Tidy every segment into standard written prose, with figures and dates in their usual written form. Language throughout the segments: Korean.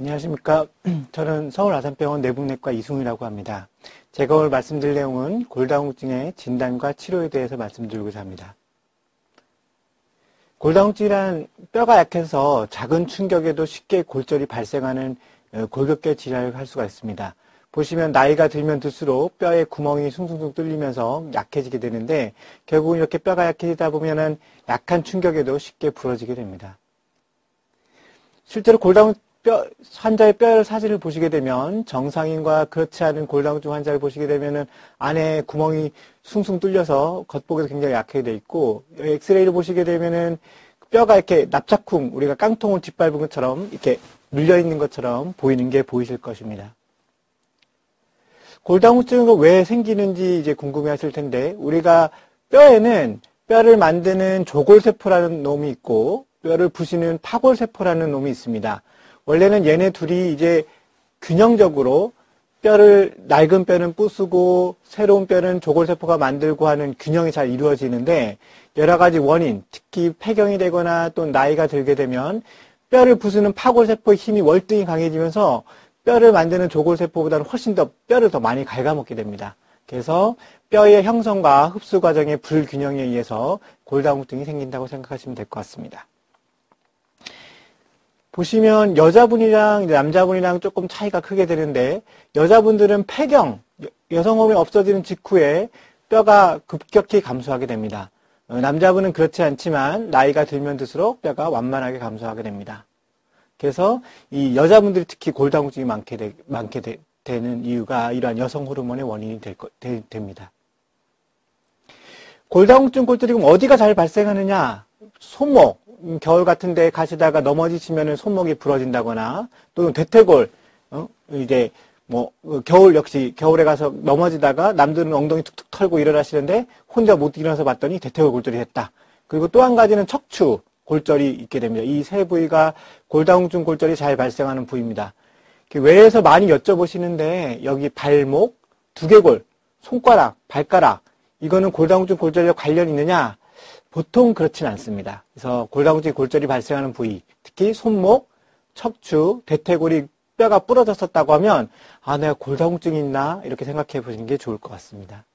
안녕하십니까. 저는 서울아산병원 내분내과 이승훈이라고 합니다. 제가 오늘 말씀드릴 내용은 골다공증의 진단과 치료에 대해서 말씀드리고자 합니다. 골다공증이란 뼈가 약해서 작은 충격에도 쉽게 골절이 발생하는 골격계 질환을 할 수가 있습니다. 보시면 나이가 들면 들수록 뼈에 구멍이 숭숭숭 뚫리면서 약해지게 되는데 결국은 이렇게 뼈가 약해지다 보면은 약한 충격에도 쉽게 부러지게 됩니다. 실제로 골다공증 환자의 뼈 사진을 보시게 되면 정상인과 그렇지 않은 골다공증 환자를 보시게 되면은 안에 구멍이 숭숭 뚫려서 겉보기에도 굉장히 약하게 돼 있고, 엑스레이를 보시게 되면은 뼈가 이렇게 납작쿵, 우리가 깡통을 짓밟은 것처럼 이렇게 눌려 있는 것처럼 보이는 게 보이실 것입니다. 골다공증은 왜 생기는지 이제 궁금해 하실 텐데, 우리가 뼈에는 뼈를 만드는 조골세포라는 놈이 있고, 뼈를 부시는 파골세포라는 놈이 있습니다. 원래는 얘네 둘이 이제 균형적으로 뼈를, 낡은 뼈는 부수고 새로운 뼈는 조골세포가 만들고 하는 균형이 잘 이루어지는데 여러 가지 원인, 특히 폐경이 되거나 또 나이가 들게 되면 뼈를 부수는 파골세포의 힘이 월등히 강해지면서 뼈를 만드는 조골세포보다는 훨씬 더 뼈를 더 많이 갉아먹게 됩니다. 그래서 뼈의 형성과 흡수 과정의 불균형에 의해서 골다공증이 생긴다고 생각하시면 될 것 같습니다. 보시면 여자분이랑 남자분이랑 조금 차이가 크게 되는데 여자분들은 폐경, 여성 호르몬이 없어지는 직후에 뼈가 급격히 감소하게 됩니다. 남자분은 그렇지 않지만 나이가 들면 들수록 뼈가 완만하게 감소하게 됩니다. 그래서 이 여자분들이 특히 골다공증이 많게 되는 이유가 이러한 여성 호르몬의 원인이 됩니다. 골다공증 골절이 그럼 어디가 잘 발생하느냐? 손목. 겨울 같은 데 가시다가 넘어지시면은 손목이 부러진다거나, 또는 대퇴골, 이제, 겨울 역시, 겨울에 가서 넘어지다가 남들은 엉덩이 툭툭 털고 일어나시는데 혼자 못 일어나서 봤더니 대퇴골 골절이 됐다. 그리고 또 한 가지는 척추 골절이 있게 됩니다. 이 세 부위가 골다공증 골절이 잘 발생하는 부위입니다. 외에서 많이 여쭤보시는데, 여기 발목, 두개골, 손가락, 발가락, 이거는 골다공증 골절과 관련이 있느냐? 보통 그렇진 않습니다. 그래서 골다공증 골절이 발생하는 부위, 특히 손목, 척추, 대퇴골이 뼈가 부러졌었다고 하면 아, 내가 골다공증이 있나? 이렇게 생각해 보시는 게 좋을 것 같습니다.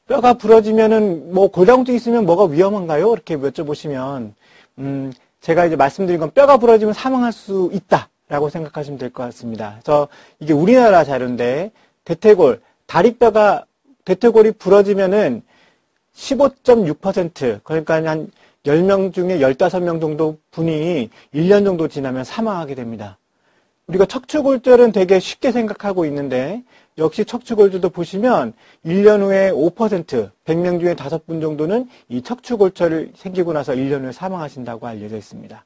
뼈가 부러지면은 골다공증이 있으면 뭐가 위험한가요? 이렇게 여쭤보시면 제가 이제 말씀드린 건 뼈가 부러지면 사망할 수 있다라고 생각하시면 될 것 같습니다. 그래서 이게 우리나라 자료인데 대퇴골, 대퇴골이 부러지면은 15.6%, 그러니까 한 10명 중에 15명 정도 분이 1년 정도 지나면 사망하게 됩니다. 우리가 척추골절은 되게 쉽게 생각하고 있는데 역시 척추골절도 보시면 1년 후에 5%, 100명 중에 5분 정도는 이 척추골절이 생기고 나서 1년 후에 사망하신다고 알려져 있습니다.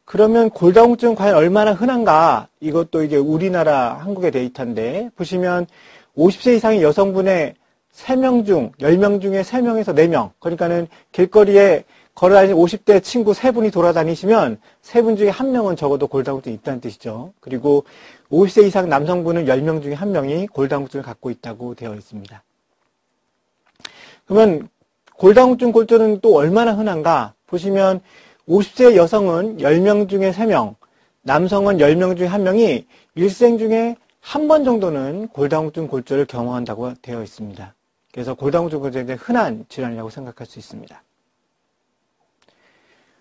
그러면 골다공증은 과연 얼마나 흔한가? 이것도 이게 우리나라 한국의 데이터인데 보시면 50세 이상의 여성분의 3명 중, 10명 중에 3명에서 4명. 그러니까는 길거리에 걸어다니는 50대 친구 3분이 돌아다니시면 3분 중에 1명은 적어도 골다공증이 있다는 뜻이죠. 그리고 50세 이상 남성분은 10명 중에 1명이 골다공증을 갖고 있다고 되어 있습니다. 그러면 골다공증 골절은 또 얼마나 흔한가? 보시면 50세 여성은 10명 중에 3명, 남성은 10명 중에 1명이 일생 중에 한 번 정도는 골다공증 골절을 경험한다고 되어 있습니다. 그래서 골다공증 골절이 굉장히 흔한 질환이라고 생각할 수 있습니다.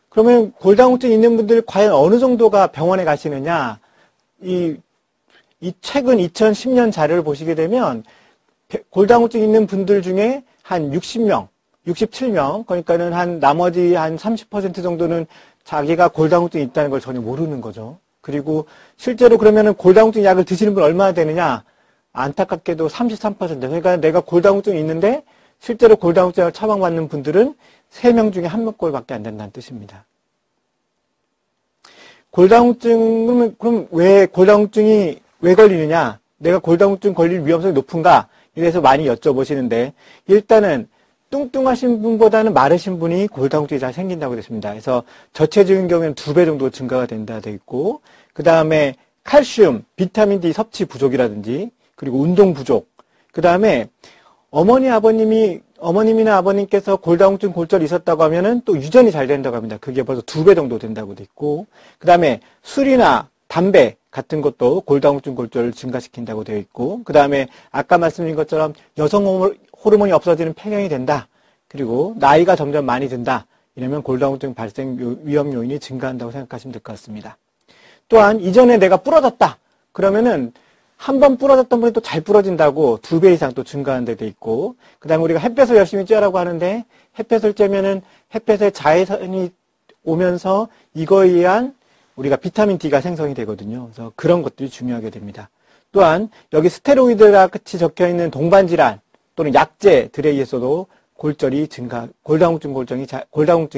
그러면 골다공증 있는 분들 과연 어느 정도가 병원에 가시느냐? 이 최근 2010년 자료를 보시게 되면 골다공증 있는 분들 중에 한 60명, 67명, 그러니까는 나머지 한 30% 정도는 자기가 골다공증이 있다는 걸 전혀 모르는 거죠. 그리고 실제로 그러면은 골다공증 약을 드시는 분 얼마나 되느냐? 안타깝게도 33%. 그러니까 내가 골다공증이 있는데 실제로 골다공증 약을 처방받는 분들은 3명 중에 1명꼴밖에 안 된다는 뜻입니다. 골다공증은 그럼 왜 골다공증이 왜 걸리느냐? 내가 골다공증 걸릴 위험성이 높은가? 이래서 많이 여쭤보시는데 일단은 뚱뚱하신 분보다는 마르신 분이 골다공증이 잘 생긴다고 됐습니다. 그래서 저체중인 경우에는 2배 정도 증가가 된다 돼 있고, 그 다음에 칼슘, 비타민 D 섭취 부족이라든지, 그리고 운동 부족, 그 다음에 어머니 아버님이 어머님이나 아버님께서 골다공증 골절이 있었다고 하면은 또 유전이 잘 된다고 합니다. 그게 벌써 2배 정도 된다고 돼 있고, 그 다음에 술이나 담배 같은 것도 골다공증 골절을 증가시킨다고 되어 있고, 그 다음에 아까 말씀드린 것처럼 여성 호르몬이 없어지는 폐경이 된다. 그리고 나이가 점점 많이 든다. 이러면 골다공증 발생 위험 요인이 증가한다고 생각하시면 될 것 같습니다. 또한 이전에 내가 부러졌다. 그러면은 한 번 부러졌던 분이 또 잘 부러진다고 2배 이상 또 증가하는 데 돼 있고, 그 다음에 우리가 햇볕을 열심히 쬐라고 하는데 햇볕을 쬐면은 햇볕에 자외선이 오면서 이거에 의한 우리가 비타민 D가 생성이 되거든요. 그래서 그런 것들이 중요하게 됩니다. 또한 여기 스테로이드가 같이 적혀 있는 동반질환 또는 약제들에 의해서도 골다공증이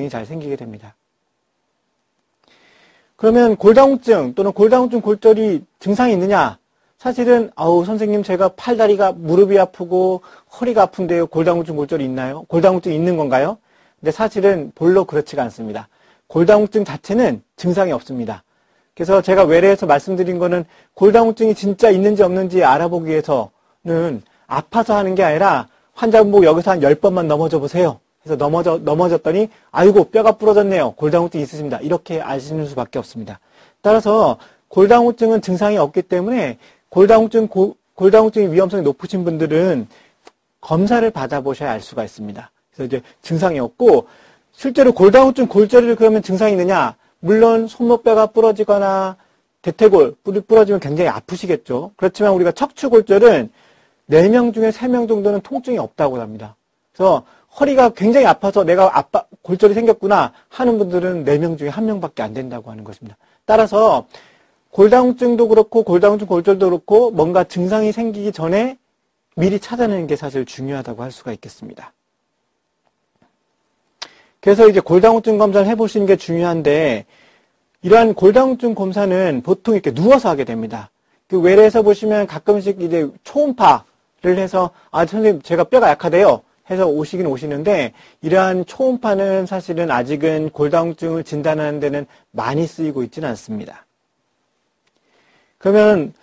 잘 생기게 됩니다. 그러면 골다공증 또는 골다공증 골절이 증상이 있느냐? 사실은 선생님 제가 팔다리가 무릎이 아프고 허리가 아픈데요. 골다공증 골절이 있나요? 골다공증이 있는 건가요? 근데 사실은 별로 그렇지가 않습니다. 골다공증 자체는 증상이 없습니다. 그래서 제가 외래에서 말씀드린 거는 골다공증이 진짜 있는지 없는지 알아보기 위해서는 아파서 하는 게 아니라 환자분 보고 여기서 한 10번만 넘어져 보세요. 그래서 넘어졌더니 아이고 뼈가 부러졌네요. 골다공증 있으십니다. 이렇게 아시는 수밖에 없습니다. 따라서 골다공증은 증상이 없기 때문에 골다공증의 위험성이 높으신 분들은 검사를 받아보셔야 알 수가 있습니다. 그래서 이제 증상이 없고, 실제로 골다공증 골절이 그러면 증상이 있느냐? 물론 손목뼈가 부러지거나 대퇴골 부러지면 굉장히 아프시겠죠. 그렇지만 우리가 척추골절은 4명 중에 3명 정도는 통증이 없다고 합니다. 그래서 허리가 굉장히 아파서 내가 골절이 생겼구나 하는 분들은 4명 중에 1명밖에 안 된다고 하는 것입니다. 따라서 골다공증도 그렇고 골다공증 골절도 그렇고 뭔가 증상이 생기기 전에 미리 찾아내는 게 사실 중요하다고 할 수가 있겠습니다. 그래서 이제 골다공증 검사를 해보시는 게 중요한데, 이러한 골다공증 검사는 보통 이렇게 누워서 하게 됩니다. 그 외래에서 보시면 가끔씩 이제 초음파를 해서 선생님 제가 뼈가 약하대요 해서 오시긴 오시는데, 이러한 초음파는 사실은 아직은 골다공증을 진단하는 데는 많이 쓰이고 있지는 않습니다. 그러면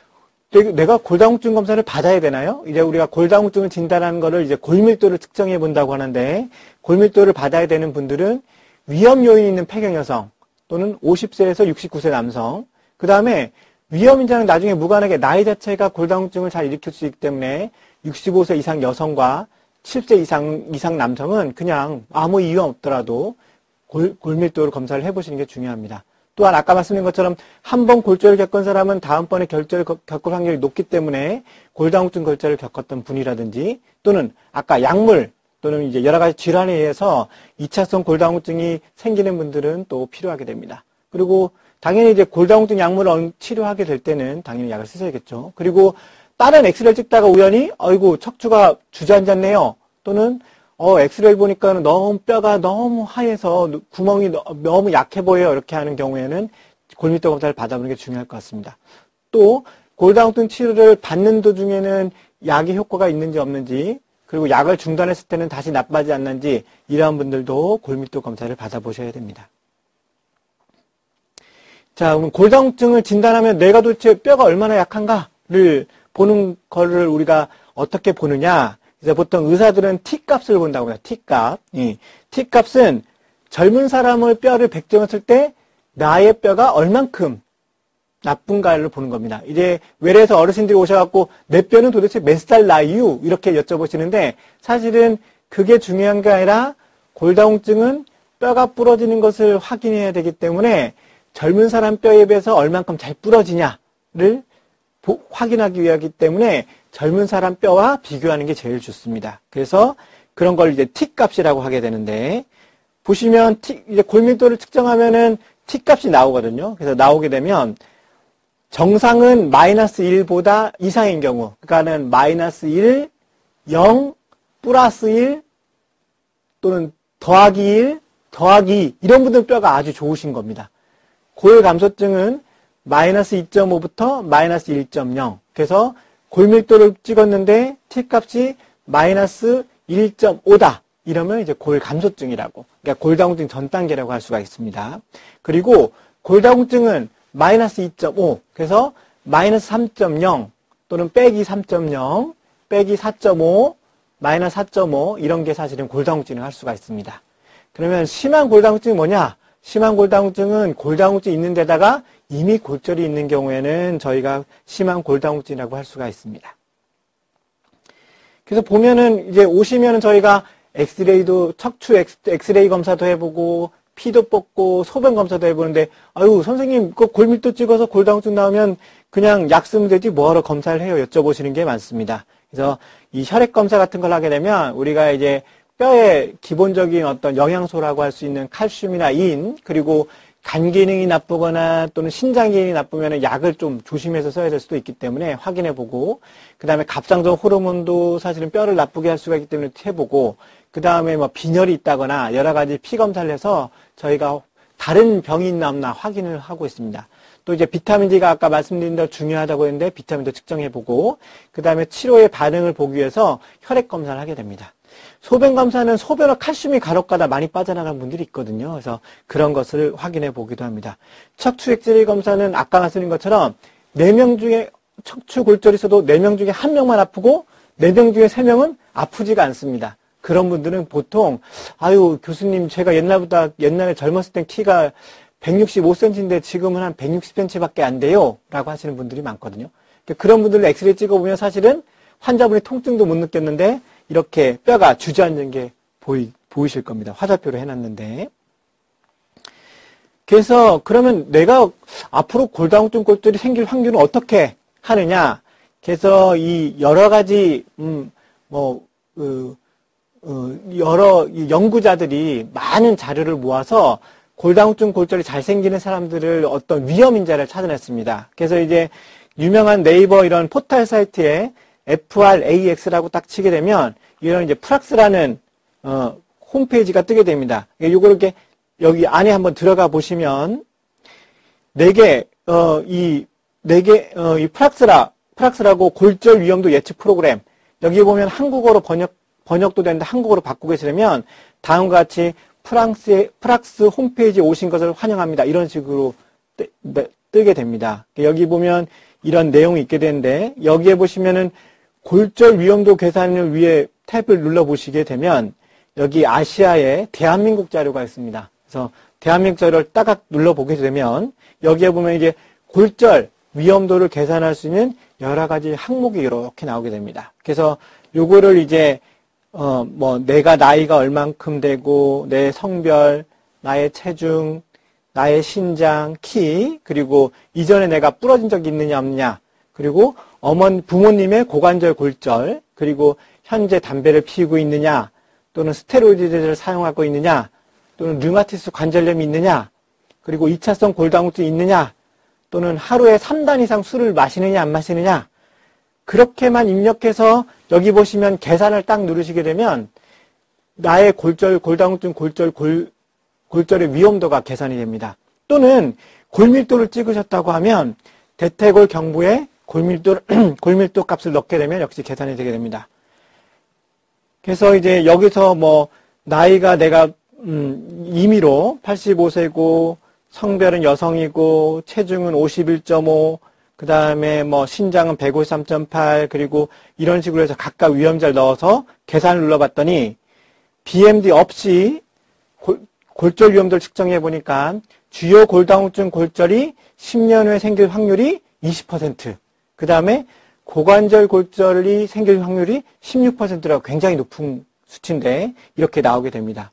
내가 골다공증 검사를 받아야 되나요? 이제 우리가 골다공증을 진단하는 거를 이제 골밀도를 측정해 본다고 하는데, 골밀도를 받아야 되는 분들은 위험 요인이 있는 폐경 여성 또는 50세에서 69세 남성, 그 다음에 위험 인자는 나중에 무관하게 나이 자체가 골다공증을 잘 일으킬 수 있기 때문에 65세 이상 여성과 70세 이상 남성은 그냥 아무 이유 없더라도 골밀도를 검사를 해보시는 게 중요합니다. 또한 아까 말씀드린 것처럼 한 번 골절을 겪은 사람은 다음번에 골절을 겪을 확률이 높기 때문에 골다공증 골절을 겪었던 분이라든지, 또는 아까 약물 또는 이제 여러 가지 질환에 의해서 2차성 골다공증이 생기는 분들은 또 필요하게 됩니다. 그리고 당연히 이제 골다공증 약물을 치료하게 될 때는 당연히 약을 쓰셔야겠죠. 그리고 다른 엑스레이를 찍다가 우연히 아이고 척추가 주저앉았네요. 또는 엑스레이 보니까 뼈가 너무 하얘서 구멍이 너무 약해 보여요. 이렇게 하는 경우에는 골밀도 검사를 받아보는 게 중요할 것 같습니다. 또 골다공증 치료를 받는 도중에는 약의 효과가 있는지 없는지, 그리고 약을 중단했을 때는 다시 나빠지지 않는지, 이러한 분들도 골밀도 검사를 받아보셔야 됩니다. 자, 그럼 골다공증을 진단하면 내가 도대체 뼈가 얼마나 약한가를 보는 거를 우리가 어떻게 보느냐? 그래서 보통 의사들은 T값을 본다고 해요. T값. T값은 젊은 사람의 뼈를 백정했을 때 나의 뼈가 얼만큼 나쁜가를 보는 겁니다. 이제 외래에서 어르신들이 오셔갖고 내 뼈는 도대체 몇 살 나이유? 이렇게 여쭤보시는데, 사실은 그게 중요한 게 아니라 골다공증은 뼈가 부러지는 것을 확인해야 되기 때문에 젊은 사람 뼈에 비해서 얼만큼 잘 부러지냐를 확인하기 위하기 때문에 젊은 사람 뼈와 비교하는 게 제일 좋습니다. 그래서 그런 걸 이제 T값이라고 하게 되는데, 보시면 이제 골밀도를 측정하면은 T값이 나오거든요. 그래서 나오게 되면 정상은 마이너스 1보다 이상인 경우, 그러니까는 마이너스 1, 0, 플러스 1 또는 더하기 1, 더하기 2 이런 분들 뼈가 아주 좋으신 겁니다. 고혈감소증은 마이너스 2.5부터 마이너스 1.0. 그래서 골밀도를 찍었는데 T값이 마이너스 1.5다. 이러면 이제 골감소증이라고, 그러니까 골다공증 전 단계라고 할 수가 있습니다. 그리고 골다공증은 마이너스 2.5, 그래서 마이너스 3.0 또는 빼기 3.0, 빼기 4.5 마이너스 4.5 이런 게 사실은 골다공증을 할 수가 있습니다. 그러면 심한 골다공증이 뭐냐? 심한 골다공증은 골다공증이 있는 데다가 이미 골절이 있는 경우에는 저희가 심한 골다공증이라고 할 수가 있습니다. 그래서 보면은 이제 오시면은 저희가 엑스레이도 척추 엑스레이 검사도 해보고 피도 뽑고 소변 검사도 해보는데 아유 선생님 그 골밀도 찍어서 골다공증 나오면 그냥 약 쓰면 되지 뭐하러 검사를 해요 여쭤보시는 게 많습니다. 그래서 이 혈액 검사 같은 걸 하게 되면 우리가 이제 뼈의 기본적인 어떤 영양소라고 할 수 있는 칼슘이나 인 그리고 간 기능이 나쁘거나 또는 신장 기능이 나쁘면 약을 좀 조심해서 써야 될 수도 있기 때문에 확인해보고 그 다음에 갑상선 호르몬도 사실은 뼈를 나쁘게 할 수가 있기 때문에 해보고 그 다음에 뭐 빈혈이 있다거나 여러 가지 피 검사를 해서 저희가 다른 병이 있나 없나 확인을 하고 있습니다. 또 이제 비타민 D가 아까 말씀드린 대로 중요하다고 했는데 비타민도 측정해보고 그 다음에 치료의 반응을 보기 위해서 혈액 검사를 하게 됩니다. 소변 검사는 소변에 칼슘이 간혹가다 많이 빠져나가는 분들이 있거든요. 그래서 그런 것을 확인해 보기도 합니다. 척추 엑스레이 검사는 아까 말씀드린 것처럼 4명 중에 척추 골절이 있어도 4명 중에 1명만 아프고 4명 중에 3명은 아프지가 않습니다. 그런 분들은 보통 아유 교수님 제가 옛날에 젊었을 땐 키가 165cm인데 지금은 한 160cm밖에 안 돼요 라고 하시는 분들이 많거든요. 그런 분들 엑스레이 찍어보면 사실은 환자분이 통증도 못 느꼈는데 이렇게 뼈가 주저앉은 게 보이실 겁니다. 화살표로 해놨는데. 그래서 그러면 내가 앞으로 골다공증 골절이 생길 확률은 어떻게 하느냐. 그래서 이 여러 가지 여러 연구자들이 많은 자료를 모아서 골다공증 골절이 잘 생기는 사람들을 어떤 위험 인자를 찾아냈습니다. 그래서 이제 유명한 네이버 이런 포털 사이트에 FRAX라고 딱 치게 되면 이런 이제 프락스라는 홈페이지가 뜨게 됩니다. 요거 이렇게 여기 안에 한번 들어가 보시면 이 프락스라고 골절 위험도 예측 프로그램 여기 보면 한국어로 번역도 되는데 한국어로 바꾸고 계시려면 다음과 같이 프락스 홈페이지에 오신 것을 환영합니다. 이런 식으로 뜨게 됩니다. 여기 보면 이런 내용이 있게 되는데 여기에 보시면은 골절 위험도 계산을 위해 탭을 눌러보시게 되면 여기 아시아의 대한민국 자료가 있습니다. 그래서 대한민국 자료를 따각 눌러보게 되면 여기에 보면 이제 골절 위험도를 계산할 수 있는 여러 가지 항목이 이렇게 나오게 됩니다. 그래서 요거를 이제 내가 나이가 얼만큼 되고 내 성별, 나의 체중, 나의 신장, 키, 그리고 이전에 내가 부러진 적이 있느냐 없느냐, 그리고 부모님의 고관절 골절, 그리고 현재 담배를 피우고 있느냐, 또는 스테로이드를 사용하고 있느냐, 또는 류마티스 관절염이 있느냐, 그리고 2차성 골다공증이 있느냐, 또는 하루에 3단 이상 술을 마시느냐 안 마시느냐, 그렇게만 입력해서 여기 보시면 계산을 딱 누르시게 되면 나의 골다공증 골절의 위험도가 계산이 됩니다. 또는 골밀도를 찍으셨다고 하면 대퇴골 경부에 골밀도 값을 넣게 되면 역시 계산이 되게 됩니다. 그래서 이제 여기서 나이가 내가 임의로 85세고 성별은 여성이고 체중은 51.5 그 다음에 신장은 153.8 그리고 이런 식으로 해서 각각 위험자를 넣어서 계산을 눌러봤더니 BMD 없이 골절 위험도를 측정해 보니까 주요 골다공증 골절이 10년 후에 생길 확률이 20%, 그 다음에 고관절 골절이 생길 확률이 16%라고 굉장히 높은 수치인데 이렇게 나오게 됩니다.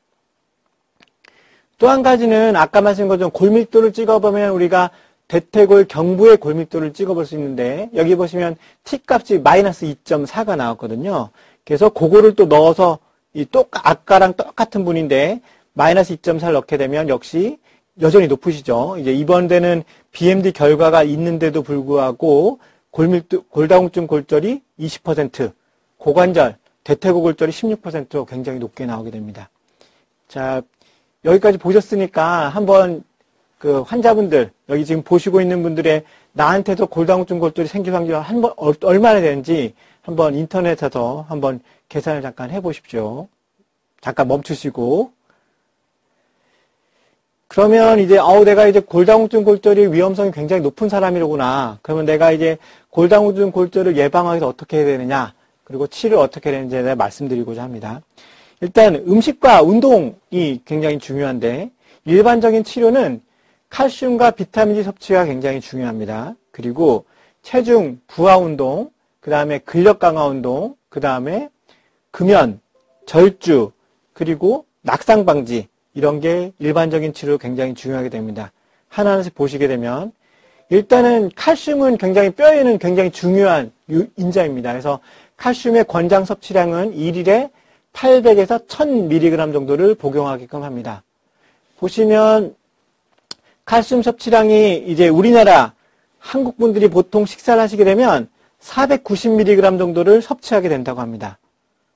또 한 가지는 아까 말씀드린 것처럼 골밀도를 찍어보면 우리가 대퇴골 경부의 골밀도를 찍어볼 수 있는데 여기 보시면 T값이 마이너스 2.4가 나왔거든요. 그래서 그거를 또 넣어서 아까랑 똑같은 분인데 마이너스 2.4를 넣게 되면 역시 여전히 높으시죠. 이제 이번 데는 BMD 결과가 있는데도 불구하고 골다공증 골절이 20%, 고관절, 대퇴골 골절이 16%로 굉장히 높게 나오게 됩니다. 자, 여기까지 보셨으니까 한번 그 환자분들, 여기 지금 보시고 있는 분들의 나한테도 골다공증 골절이 생길 확률이 얼마나 되는지 한번 인터넷에서 한번 계산을 잠깐 해보십시오. 잠깐 멈추시고. 그러면 이제, 내가 이제 골다공증 골절이 위험성이 굉장히 높은 사람이로구나. 그러면 내가 이제 골다공증 골절을 예방하기 위해서 어떻게 해야 되느냐. 그리고 치료를 어떻게 되는지에 대해 말씀드리고자 합니다. 일단 음식과 운동이 굉장히 중요한데 일반적인 치료는 칼슘과 비타민D 섭취가 굉장히 중요합니다. 그리고 체중 부하 운동, 그 다음에 근력 강화 운동, 그 다음에 금연, 절주, 그리고 낙상 방지 이런 게 일반적인 치료로 굉장히 중요하게 됩니다. 하나하나씩 보시게 되면 일단은 칼슘은 굉장히 뼈에는 굉장히 중요한 인자입니다. 그래서 칼슘의 권장 섭취량은 1일에 800에서 1000mg 정도를 복용하게끔 합니다. 보시면 칼슘 섭취량이 이제 우리나라 한국 분들이 보통 식사를 하시게 되면 490mg 정도를 섭취하게 된다고 합니다.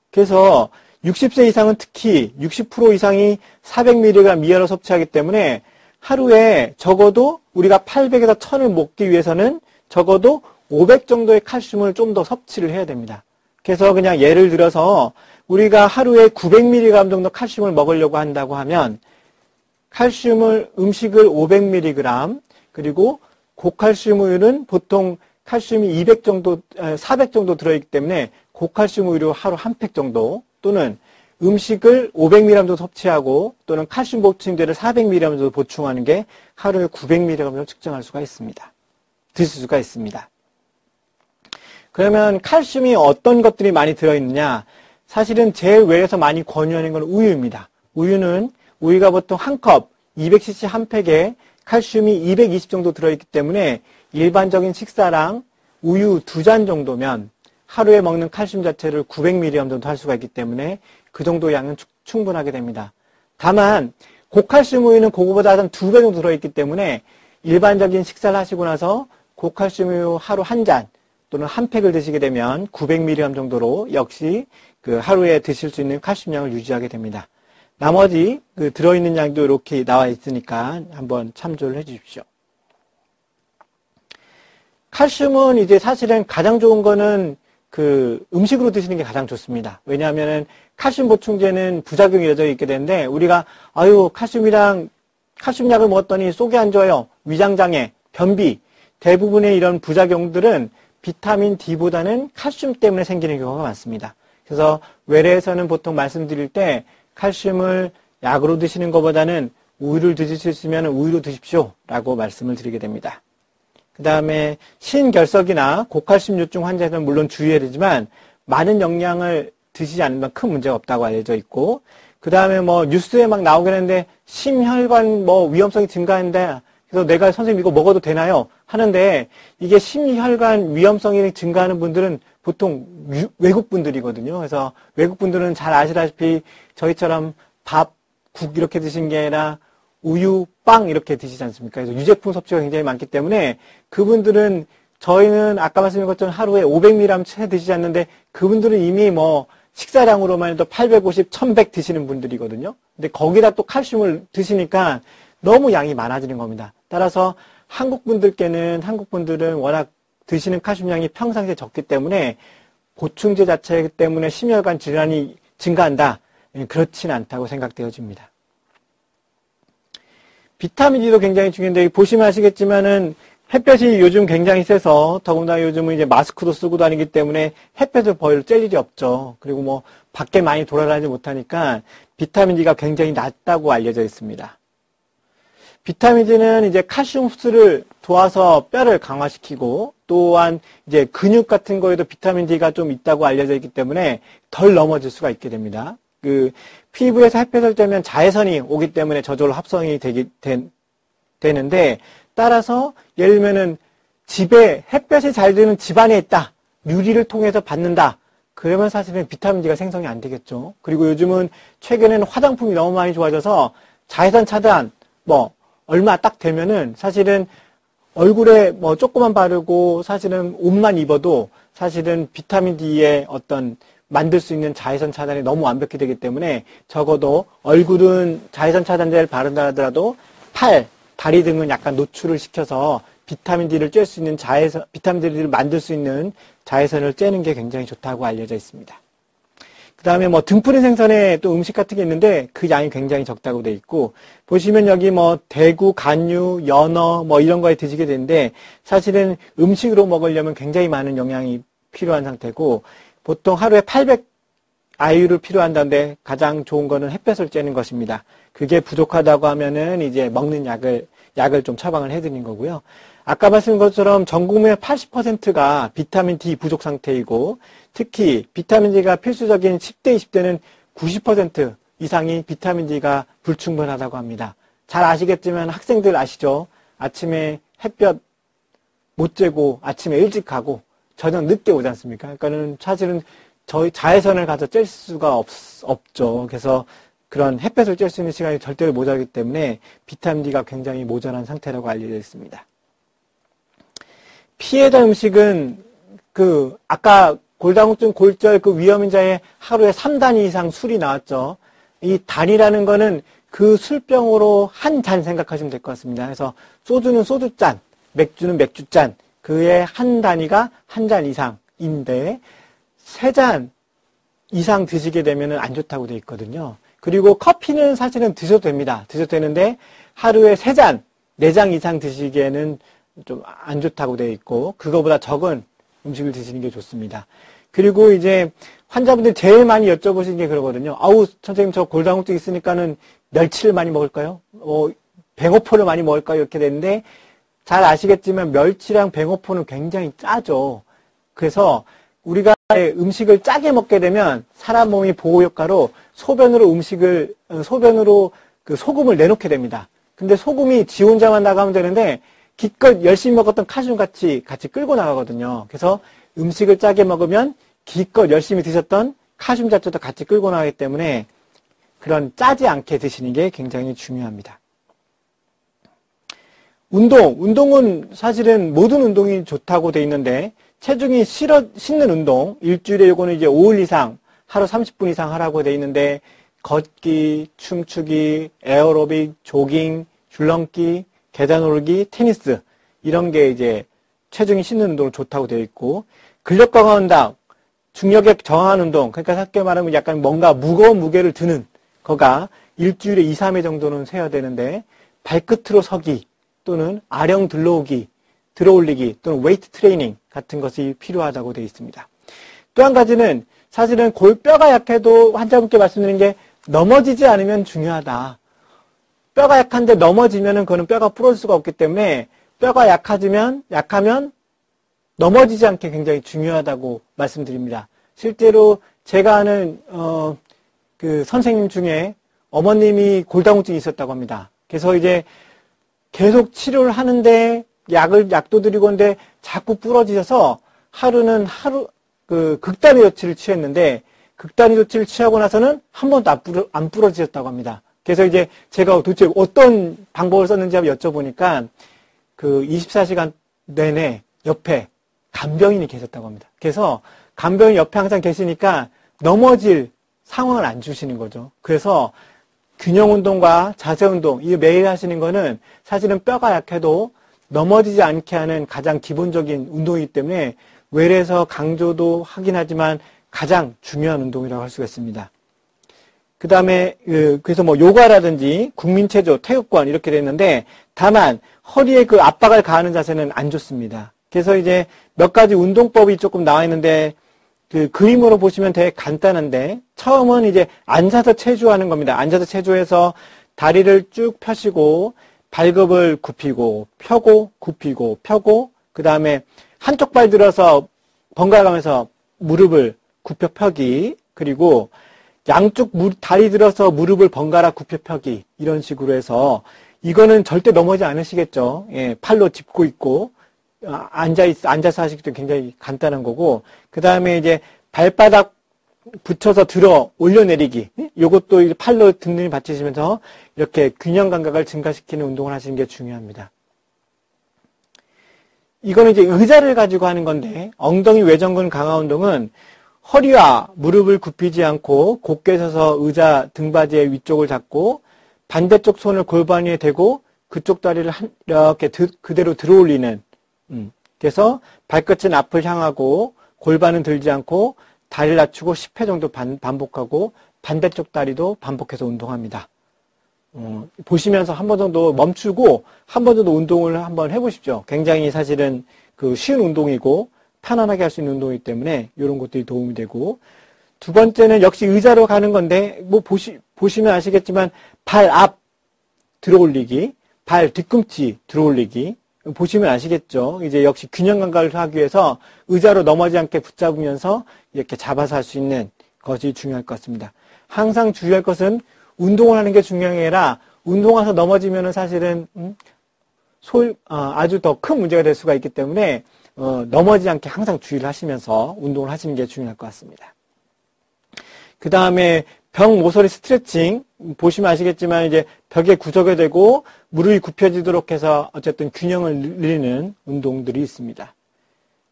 그래서 60세 이상은 특히 60% 이상이 400mg 이하로 섭취하기 때문에 하루에 적어도 우리가 800에서 1000을 먹기 위해서는 적어도 500 정도의 칼슘을 좀 더 섭취를 해야 됩니다. 그래서 그냥 예를 들어서 우리가 하루에 900mg 정도 칼슘을 먹으려고 한다고 하면 음식을 500mg 그리고 고칼슘 우유는 보통 칼슘이 200 정도, 400 정도 들어있기 때문에 고칼슘 우유로 하루 한 팩 정도 또는 음식을 500mg 정도 섭취하고 또는 칼슘 보충제를 400mg 정도 보충하는 게 하루에 900mg 정도 측정할 수가 있습니다. 드실 수가 있습니다. 그러면 칼슘이 어떤 것들이 많이 들어있느냐? 사실은 제일 외에서 많이 권유하는 건 우유입니다. 우유가 보통 한 컵, 200cc 한 팩에 칼슘이 220 정도 들어있기 때문에 일반적인 식사랑 우유 2잔 정도면 하루에 먹는 칼슘 자체를 900mg 정도 할 수가 있기 때문에 그 정도 양은 충분하게 됩니다. 다만 고칼슘 우유는 그거보다 한 2배 정도 들어있기 때문에 일반적인 식사를 하시고 나서 고칼슘 우유 하루 한 잔 또는 한 팩을 드시게 되면 900mg 정도로 역시 그 하루에 드실 수 있는 칼슘량을 유지하게 됩니다. 나머지 그 들어있는 양도 이렇게 나와 있으니까 한번 참조를 해 주십시오. 칼슘은 이제 사실은 가장 좋은 거는 그 음식으로 드시는 게 가장 좋습니다. 왜냐하면은 칼슘 보충제는 부작용이 이어져 있게 되는데 우리가 칼슘약을 먹었더니 속이 안 좋아요. 위장장애, 변비 대부분의 이런 부작용들은 비타민 D보다는 칼슘 때문에 생기는 경우가 많습니다. 그래서 외래에서는 보통 말씀드릴 때 칼슘을 약으로 드시는 것보다는 우유를 드실 수 있으면 우유로 드십시오 라고 말씀을 드리게 됩니다. 그 다음에 신결석이나 고칼슘 요증 환자들은 물론 주의해야 되지만 많은 영양을 드시지 않으면 큰 문제가 없다고 알려져 있고 그 다음에 뭐 뉴스에 막 나오긴 하는데 심혈관 뭐 위험성이 증가한다. 그래서 내가 선생님 이거 먹어도 되나요? 하는데 이게 심혈관 위험성이 증가하는 분들은 보통 외국 분들이거든요. 그래서 외국 분들은 잘 아시다시피 저희처럼 밥, 국 이렇게 드신 게 아니라 우유, 빵 이렇게 드시지 않습니까? 그래서 유제품 섭취가 굉장히 많기 때문에 그분들은 저희는 아까 말씀드린 것처럼 하루에 500mg 채 드시지 않는데 그분들은 이미 뭐 식사량으로만 해도 850, 1100 드시는 분들이거든요. 근데 거기다 또 칼슘을 드시니까 너무 양이 많아지는 겁니다. 따라서 한국 분들은 워낙 드시는 칼슘량이 평상시에 적기 때문에 보충제 자체 때문에 심혈관 질환이 증가한다. 그렇지는 않다고 생각되어집니다. 비타민 D도 굉장히 중요한데 보시면 아시겠지만은 햇볕이 요즘 굉장히 세서 더군다나 요즘은 이제 마스크도 쓰고 다니기 때문에 햇볕을 별로 쬐 일이 없죠. 그리고 뭐 밖에 많이 돌아다니지 못하니까 비타민 D가 굉장히 낮다고 알려져 있습니다. 비타민 D는 이제 칼슘 흡수를 도와서 뼈를 강화시키고 또한 이제 근육 같은 거에도 비타민 D가 좀 있다고 알려져 있기 때문에 덜 넘어질 수가 있게 됩니다. 그 피부에서 햇볕을 쬐면 자외선이 오기 때문에 저절로 합성이 되는데 따라서 예를 들면은 집에 햇볕이 잘 드는 집안에 있다. 유리를 통해서 받는다. 그러면 사실은 비타민 D가 생성이 안 되겠죠. 그리고 요즘은 최근에는 화장품이 너무 많이 좋아져서 자외선 차단 뭐 얼마 딱 되면은 사실은 얼굴에 뭐 조금만 바르고 사실은 옷만 입어도 사실은 비타민 D의 어떤 만들 수 있는 자외선 차단이 너무 완벽히 되기 때문에 적어도 얼굴은 자외선 차단제를 바른다 하더라도 팔, 다리 등은 약간 노출을 시켜서 비타민 D를 쬐 수 있는 비타민 D를 만들 수 있는 자외선을 쬐는 게 굉장히 좋다고 알려져 있습니다. 그 다음에 뭐 등푸른 생선에 또 음식 같은 게 있는데 그 양이 굉장히 적다고 돼 있고 보시면 여기 뭐 대구, 간유, 연어 뭐 이런 거에 드시게 되는데 사실은 음식으로 먹으려면 굉장히 많은 영양이 필요한 상태고 보통 하루에 800 IU를 필요한다는데 가장 좋은 거는 햇볕을 쬐는 것입니다. 그게 부족하다고 하면은 이제 먹는 약을 좀 처방을 해드린 거고요. 아까 말씀드린 것처럼 전 국민의 80%가 비타민 D 부족 상태이고 특히 비타민 D가 필수적인 10대, 20대는 90% 이상이 비타민 D가 불충분하다고 합니다. 잘 아시겠지만 학생들 아시죠? 아침에 햇볕 못 쬐고 아침에 일찍 가고 저녁 늦게 오지 않습니까? 그러니까는 사실은 저희 자외선을 가서 쬐을 수가 없죠. 그래서 그런 햇볕을 쬐을 수 있는 시간이 절대로 모자라기 때문에 비타민 D가 굉장히 모자란 상태라고 알려져 있습니다. 피해자 음식은 아까 골다공증, 골절 위험인자의 하루에 3단 이상 술이 나왔죠. 이 단이라는 거는 그 술병으로 한 잔 생각하시면 될 것 같습니다. 그래서 소주는 소주잔, 맥주는 맥주잔, 그의 한 단위가 한 잔 이상인데 3잔 이상 드시게 되면 안 좋다고 되어 있거든요. 그리고 커피는 사실은 드셔도 됩니다. 드셔도 되는데 하루에 3잔, 4잔 이상 드시기에는 좀 안 좋다고 되어 있고 그거보다 적은 음식을 드시는 게 좋습니다. 그리고 이제 환자분들이 제일 많이 여쭤보시는 게 그러거든요. 아우 선생님 저 골다공증 있으니까는 멸치를 많이 먹을까요? 뱅어포를 많이 먹을까요? 이렇게 되는데 잘 아시겠지만 멸치랑 뱅어포는 굉장히 짜죠. 그래서 우리가 음식을 짜게 먹게 되면 사람 몸이 보호 효과로 소변으로 그 소금을 내놓게 됩니다. 근데 소금이 지 혼자만 나가면 되는데 기껏 열심히 먹었던 칼슘 같이 끌고 나가거든요. 그래서 음식을 짜게 먹으면 기껏 열심히 드셨던 칼슘 자체도 같이 끌고 나가기 때문에 그런 짜지 않게 드시는 게 굉장히 중요합니다. 운동은 사실은 모든 운동이 좋다고 돼 있는데 체중이 싣는 운동, 일주일에 요거는 이제 5일 이상, 하루 30분 이상 하라고 돼 있는데 걷기, 춤추기, 에어로빅, 조깅, 줄넘기, 계단 오르기, 테니스 이런 게 이제 체중이 싣는 운동으로 좋다고 되어 있고 근력 강화 운동, 중력에 저항한 운동, 그러니까 쉽게 말하면 약간 뭔가 무거운 무게를 드는 거가 일주일에 2, 3회 정도는 세야 되는데 발끝으로 서기 또는 아령 들어올리기 또는 웨이트 트레이닝 같은 것이 필요하다고 되어 있습니다. 또 한 가지는 사실은 뼈가 약해도 환자분께 말씀드린 게 넘어지지 않으면 중요하다. 뼈가 약한데 넘어지면은 그거는 뼈가 부러질 수가 없기 때문에 뼈가 약하면 넘어지지 않게 굉장히 중요하다고 말씀드립니다. 실제로 제가 아는 그 선생님 중에 어머님이 골다공증이 있었다고 합니다. 그래서 이제 계속 치료를 하는데 약도 드리고 있는데 자꾸 부러지셔서 하루는 극단의 조치를 취했는데 극단의 조치를 취하고 나서는 한 번도 안 부러지셨다고 합니다. 그래서 이제 제가 도대체 어떤 방법을 썼는지 한번 여쭤보니까 그 24시간 내내 옆에 간병인이 계셨다고 합니다. 그래서 간병인 옆에 항상 계시니까 넘어질 상황을 안 주시는 거죠. 그래서 균형 운동과 자세 운동, 이 매일 하시는 거는 사실은 뼈가 약해도 넘어지지 않게 하는 가장 기본적인 운동이기 때문에 외래에서 강조도 하긴 하지만 가장 중요한 운동이라고 할 수가 있습니다. 그 다음에 그래서 뭐 요가라든지 국민체조, 태극권 이렇게 됐는데 다만 허리에 그 압박을 가하는 자세는 안 좋습니다. 그래서 이제 몇 가지 운동법이 조금 나와 있는데 그 그림으로 보시면 되게 간단한데 처음은 이제 앉아서 체조하는 겁니다. 앉아서 체조해서 다리를 쭉 펴시고 발굽을 굽히고 펴고 굽히고 펴고 그 다음에 한쪽 발 들어서 번갈아 가면서 무릎을 굽혀 펴기 그리고 양쪽 다리 들어서 무릎을 번갈아 굽혀 펴기 이런 식으로 해서 이거는 절대 넘어지지 않으시겠죠. 예, 팔로 짚고 있고 앉아서 하시기도 굉장히 간단한 거고 그 다음에 이제 발바닥 붙여서 들어 올려내리기 이것도 이제 팔로 든든히 받치시면서 이렇게 균형 감각을 증가시키는 운동을 하시는 게 중요합니다. 이거는 이제 의자를 가지고 하는 건데 엉덩이 외전근 강화 운동은 허리와 무릎을 굽히지 않고 곧게 서서 의자 등받이의 위쪽을 잡고 반대쪽 손을 골반 위에 대고 그쪽 다리를 이렇게 그대로 들어 올리는 그래서 발끝은 앞을 향하고 골반은 들지 않고 다리를 낮추고 10회 정도 반복하고 반대쪽 다리도 반복해서 운동합니다. 보시면서 한 번 정도 멈추고 한 번 정도 운동을 한번 해보십시오. 굉장히 사실은 그 쉬운 운동이고 편안하게 할 수 있는 운동이기 때문에 이런 것들이 도움이 되고, 두 번째는 역시 의자로 가는 건데, 뭐 보시면 아시겠지만 발 앞 들어올리기, 발 뒤꿈치 들어올리기, 보시면 아시겠죠? 이제 역시 균형 감각을 하기 위해서 의자로 넘어지지 않게 붙잡으면서 이렇게 잡아서 할 수 있는 것이 중요할 것 같습니다. 항상 주의할 것은 운동을 하는 게 중요한 게 아니라 운동해서 넘어지면은 사실은 아주 더 큰 문제가 될 수가 있기 때문에 넘어지지 않게 항상 주의를 하시면서 운동을 하시는 게 중요할 것 같습니다. 그 다음에 벽 모서리 스트레칭 보시면 아시겠지만 이제 벽에 구석에 대고 무릎이 굽혀지도록 해서 어쨌든 균형을 늘리는 운동들이 있습니다.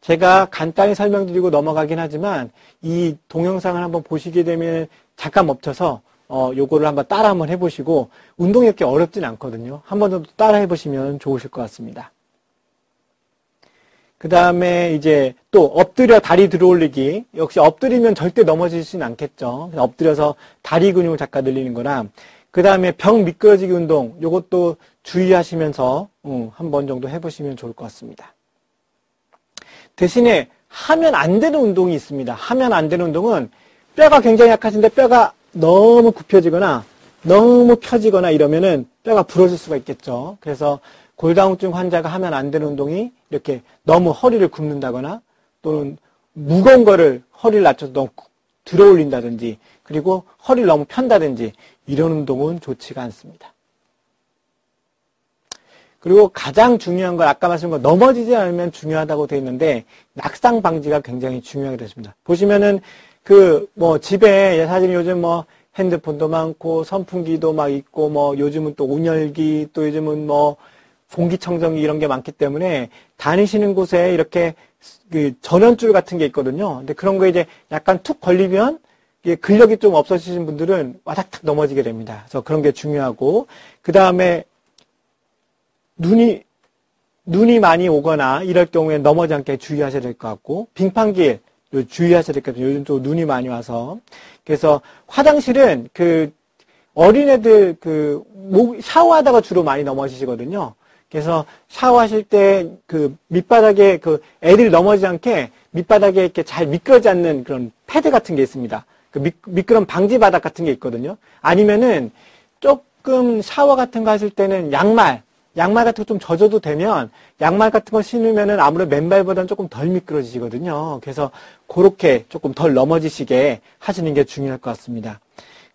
제가 간단히 설명드리고 넘어가긴 하지만 이 동영상을 한번 보시게 되면 잠깐 멈춰서 요거를 한번 따라 한번 해보시고 운동이 이렇게 어렵진 않거든요. 한 번 정도 따라 해보시면 좋으실 것 같습니다. 그 다음에 이제 또 엎드려 다리 들어올리기. 역시 엎드리면 절대 넘어지진 않겠죠. 엎드려서 다리 근육을 잠깐 늘리는 거랑 그 다음에 벽 미끄러지기 운동. 요것도 주의하시면서 한 번 정도 해보시면 좋을 것 같습니다. 대신에 하면 안 되는 운동이 있습니다. 하면 안 되는 운동은 뼈가 굉장히 약하신데 뼈가 너무 굽혀지거나 너무 펴지거나 이러면은 뼈가 부러질 수가 있겠죠. 그래서 골다공증 환자가 하면 안 되는 운동이 이렇게 너무 허리를 굽는다거나 또는 무거운 거를 허리를 낮춰서 너무 들어 올린다든지 그리고 허리를 너무 편다든지 이런 운동은 좋지가 않습니다. 그리고 가장 중요한 건 아까 말씀드린 거 넘어지지 않으면 중요하다고 되어 있는데 낙상 방지가 굉장히 중요하게 됐습니다. 보시면은 집에 사실 요즘 핸드폰도 많고 선풍기도 막 있고 요즘은 또 온열기 또 요즘은 공기청정기 이런 게 많기 때문에 다니시는 곳에 이렇게 전원줄 같은 게 있거든요. 근데 그런 거 이제 약간 툭 걸리면 근력이 좀 없어지신 분들은 와닥탁 넘어지게 됩니다. 그래서 그런 게 중요하고 그 다음에 눈이 많이 오거나 이럴 경우에 넘어지지 않게 주의하셔야 될 것 같고 빙판길 주의하셔야 될 것 같아요. 요즘 또 눈이 많이 와서. 그래서 화장실은 어린애들 샤워하다가 주로 많이 넘어지시거든요. 그래서 샤워하실 때 밑바닥에 애들이 넘어지지 않게 밑바닥에 이렇게 잘 미끄러지 않는 그런 패드 같은 게 있습니다. 미끄럼 방지 바닥 같은 게 있거든요. 아니면은 조금 샤워 같은 거 하실 때는 양말 같은 거 좀 젖어도 되면 양말 같은 거 신으면은 아무래도 맨발보다는 조금 덜 미끄러지거든요. 그래서 그렇게 조금 덜 넘어지시게 하시는 게 중요할 것 같습니다.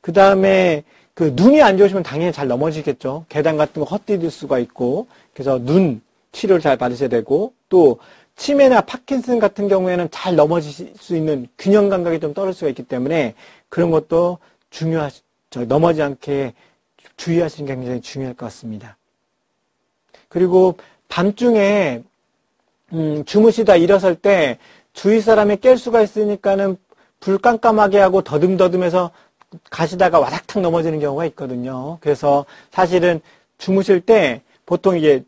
그 다음에 눈이 안 좋으시면 당연히 잘 넘어지겠죠. 계단 같은 거 헛디딜 수가 있고 그래서 눈 치료를 잘 받으셔야 되고 또 치매나 파킨슨 같은 경우에는 잘 넘어질 수 있는 균형 감각이 좀 떨어질 수가 있기 때문에 그런 것도 넘어지지 않게 주의하시는 게 굉장히 중요할 것 같습니다. 그리고 밤중에 주무시다 일어설 때 주위 사람이 깰 수가 있으니까는 불 깜깜하게 하고 더듬더듬해서 가시다가 와닥탁 넘어지는 경우가 있거든요. 그래서 사실은 주무실 때 보통 이게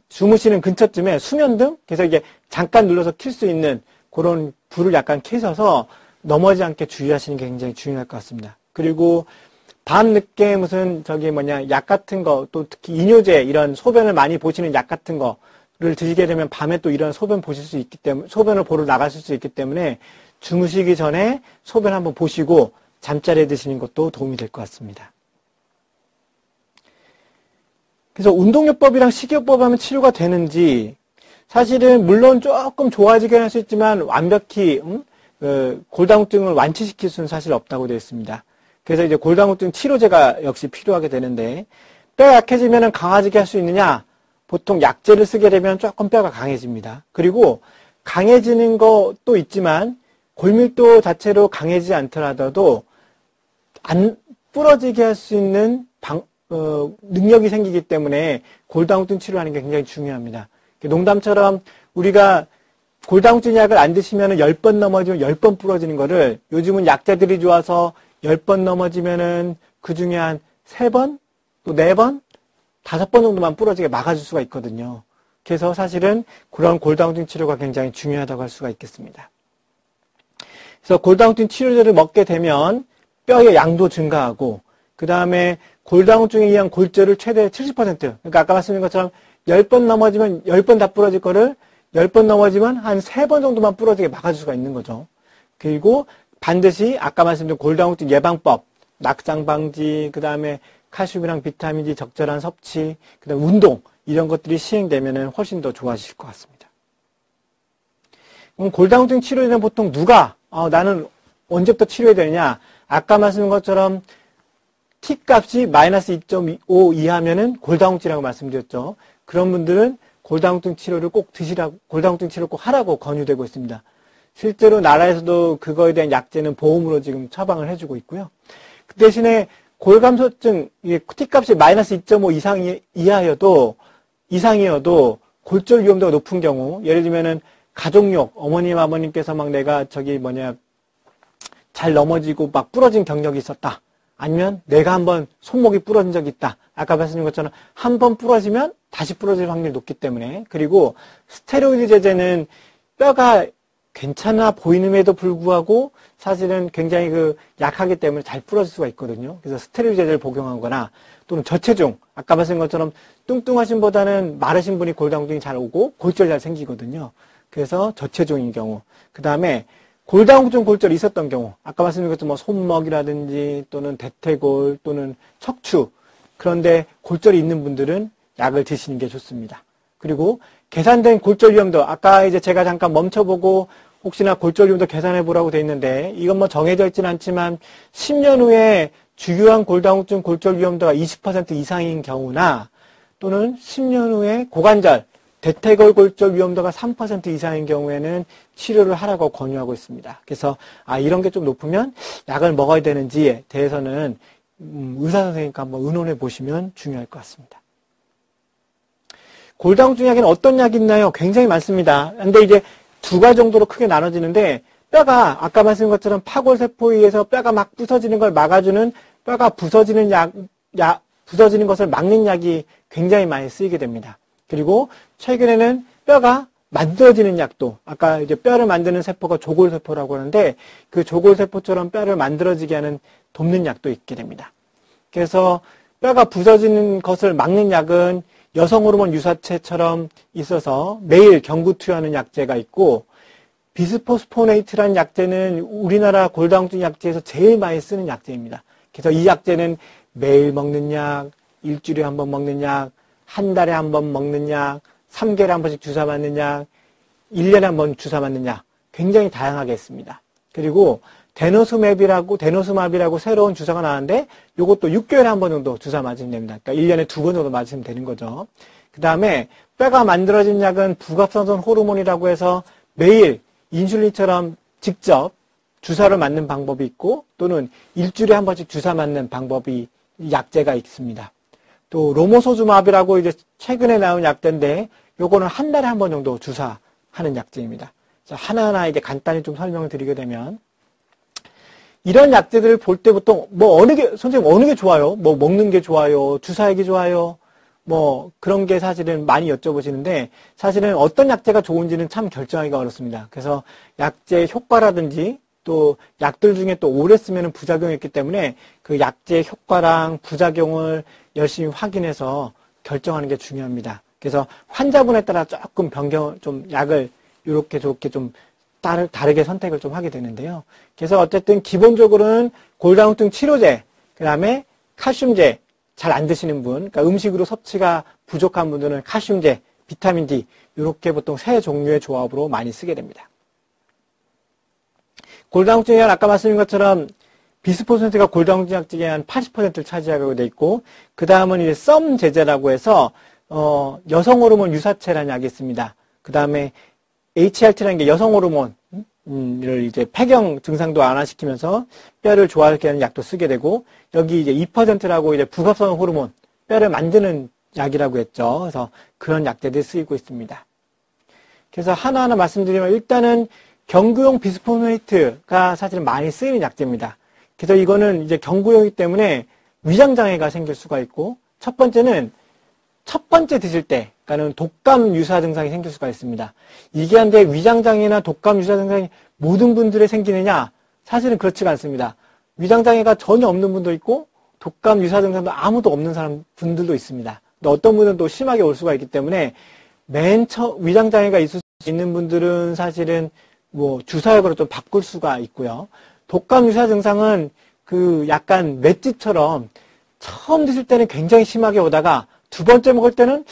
주무시는 근처쯤에 수면등 그래서 이게 잠깐 눌러서 켤 수 있는 그런 불을 약간 켜셔서 넘어지지 않게 주의하시는 게 굉장히 중요할 것 같습니다. 그리고 밤늦게 무슨 약 같은 거, 또 특히 이뇨제, 이런 소변을 많이 보시는 약 같은 거를 드시게 되면 밤에 또 이런 소변 보실 수 있기 때문에, 소변을 보러 나가실 수 있기 때문에 주무시기 전에 소변 한번 보시고 잠자리에 드시는 것도 도움이 될 것 같습니다. 그래서 운동요법이랑 식이요법 하면 치료가 되는지, 사실은 물론 조금 좋아지긴 할 수 있지만 완벽히, 골다공증을 완치시킬 수는 사실 없다고 되어 있습니다. 그래서 이제 골다공증 치료제가 역시 필요하게 되는데 뼈가 약해지면 강아지게 할 수 있느냐? 보통 약제를 쓰게 되면 조금 뼈가 강해집니다. 그리고 강해지는 것도 있지만 골밀도 자체로 강해지지 않더라도 안 부러지게 할 수 있는 능력이 생기기 때문에 골다공증 치료하는 게 굉장히 중요합니다. 농담처럼 우리가 골다공증 약을 안 드시면 10번 넘어지면 10번 부러지는 거를 요즘은 약자들이 좋아서 10번 넘어지면은 그 중에 한 3번, 또 4번, 5번 정도만 부러지게 막아줄 수가 있거든요. 그래서 사실은 그런 골다공증 치료가 굉장히 중요하다고 할 수가 있겠습니다. 그래서 골다공증 치료제를 먹게 되면 뼈의 양도 증가하고, 그 다음에 골다공증에 의한 골절을 최대 70%, 그러니까 아까 말씀드린 것처럼 10번 넘어지면 10번 다 부러질 거를 10번 넘어지면 한 3번 정도만 부러지게 막아줄 수가 있는 거죠. 그리고 반드시 아까 말씀드린 골다공증 예방법, 낙상 방지, 그 다음에 칼슘이랑 비타민 D 적절한 섭취, 그 다음에 운동, 이런 것들이 시행되면 훨씬 더 좋아지실 것 같습니다. 그럼 골다공증 치료에는 보통 누가, 나는 언제부터 치료해야 되느냐? 아까 말씀드린 것처럼 T값이 마이너스 2.5 이하면은 골다공증이라고 말씀드렸죠. 그런 분들은 골다공증 치료를 꼭 드시라고, 골다공증 치료를 꼭 하라고 권유되고 있습니다. 실제로 나라에서도 그거에 대한 약제는 보험으로 지금 처방을 해주고 있고요. 그 대신에 골감소증, T값이 마이너스 2.5 이상이어도 골절 위험도가 높은 경우, 예를 들면은 가족력, 어머님, 아버님께서 막 내가 잘 넘어지고 막 부러진 경력이 있었다. 아니면 내가 한번 손목이 부러진 적이 있다. 아까 말씀드린 것처럼 한 번 부러지면 다시 부러질 확률이 높기 때문에. 그리고 스테로이드 제제는 뼈가 괜찮아 보이는에도 불구하고 사실은 굉장히 약하기 때문에 잘 부러질 수가 있거든요. 그래서 스테로이드 제제를 복용하거나 또는 저체중, 아까 말씀드린 것처럼 뚱뚱하신 보다는 마르신 분이 골다공증이 잘 오고 골절이 잘 생기거든요. 그래서 저체중인 경우. 그 다음에 골다공증 골절이 있었던 경우, 아까 말씀드린 것처럼 손목이라든지 또는 대퇴골 또는 척추, 그런데 골절이 있는 분들은 약을 드시는 게 좋습니다. 그리고 계산된 골절 위험도, 아까 제가 잠깐 멈춰보고 혹시나 골절 위험도 계산해 보라고 돼 있는데, 이건 정해져 있지는 않지만 10년 후에 주요한 골다공증 골절 위험도가 20% 이상인 경우나 또는 10년 후에 고관절, 대퇴골 골절 위험도가 3% 이상인 경우에는 치료를 하라고 권유하고 있습니다. 그래서 이런 게 좀 높으면 약을 먹어야 되는지에 대해서는 의사 선생님과 한번 의논해 보시면 중요할 것 같습니다. 골다공증 약에는 어떤 약이 있나요? 굉장히 많습니다. 근데 이제 두 가지 정도로 크게 나눠지는데, 뼈가 아까 말씀드린 것처럼 파골세포에 의해서 뼈가 막 부서지는 걸 막아주는, 뼈가 부서지는 부서지는 것을 막는 약이 굉장히 많이 쓰이게 됩니다. 그리고 최근에는 뼈가 만들어지는 약도, 아까 뼈를 만드는 세포가 조골세포라고 하는데, 그 조골세포처럼 뼈를 만들어지게 하는 돕는 약도 있게 됩니다. 그래서 뼈가 부서지는 것을 막는 약은 여성 호르몬 유사체처럼 있어서 매일 경구 투여하는 약제가 있고, 비스포스포네이트라는 약제는 우리나라 골다공증 약제에서 제일 많이 쓰는 약제입니다. 그래서 이 약제는 매일 먹는 약, 일주일에 한 번 먹는 약, 한 달에 한 번 먹는 약, 3개월에 한 번씩 주사 맞는 약, 1년에 한 번 주사 맞는 약, 굉장히 다양하게 있습니다. 그리고 데노스마비라고 새로운 주사가 나왔는데, 이것도 6개월에 한 번 정도 주사 맞으면 됩니다. 그러니까 1년에 2번 정도 맞으면 되는 거죠. 그 다음에 뼈가 만들어진 약은 부갑산선 호르몬이라고 해서 매일 인슐린처럼 직접 주사를 맞는 방법이 있고, 또는 일주일에 한 번씩 주사 맞는 방법이, 약제가 있습니다. 또 로모소주마비라고 최근에 나온 약제인데, 요거는 한 달에 한 번 정도 주사하는 약제입니다. 하나하나 간단히 좀 설명을 드리게 되면, 이런 약제들을 볼 때 보통 선생님 어느 게 좋아요? 먹는 게 좋아요? 주사하기 좋아요? 그런 게 사실은 많이 여쭤보시는데, 사실은 어떤 약제가 좋은지는 참 결정하기가 어렵습니다. 그래서 약제 효과라든지 또 약들 중에 또 오래 쓰면 부작용이 있기 때문에 그 약제 효과랑 부작용을 열심히 확인해서 결정하는 게 중요합니다. 그래서 환자분에 따라 조금 약을 이렇게 저렇게 좀 다르게 선택을 좀 하게 되는데요. 그래서 어쨌든 기본적으로는 골다공증 치료제, 그 다음에 칼슘제, 잘 안 드시는 분, 그러니까 음식으로 섭취가 부족한 분들은 칼슘제, 비타민 D, 이렇게 보통 세 종류의 조합으로 많이 쓰게 됩니다. 골다공증 약, 아까 말씀드린 것처럼 비스포스네트가 골다공증 약 중에 한 80%를 차지하게 돼 있고, 그 다음은 썸 제제라고 해서 여성 호르몬 유사체라는 약이 있습니다. 그 다음에 HRT라는 게 여성 호르몬을 폐경 증상도 완화시키면서 뼈를 좋아하게 하는 약도 쓰게 되고, 여기 2%라고 부갑산 호르몬, 뼈를 만드는 약이라고 했죠. 그래서 그런 약제들이 쓰이고 있습니다. 그래서 하나하나 말씀드리면, 일단은 경구용 비스포네이트가 사실 많이 쓰이는 약제입니다. 그래서 이거는 경구용이기 때문에 위장장애가 생길 수가 있고, 첫 번째 드실 때, 그러니까는 독감 유사 증상이 생길 수가 있습니다. 이게 한데 위장장애나 독감 유사 증상이 모든 분들에 생기느냐? 사실은 그렇지가 않습니다. 위장장애가 전혀 없는 분도 있고, 독감 유사 증상도 아무도 없는 분들도 있습니다. 근데 어떤 분은 또 심하게 올 수가 있기 때문에 위장장애가 있을 있는 분들은 사실은 뭐 주사약으로 좀 바꿀 수가 있고요. 독감 유사 증상은 그 약간 맷집처럼 처음 드실 때는 굉장히 심하게 오다가 두 번째 먹을 때는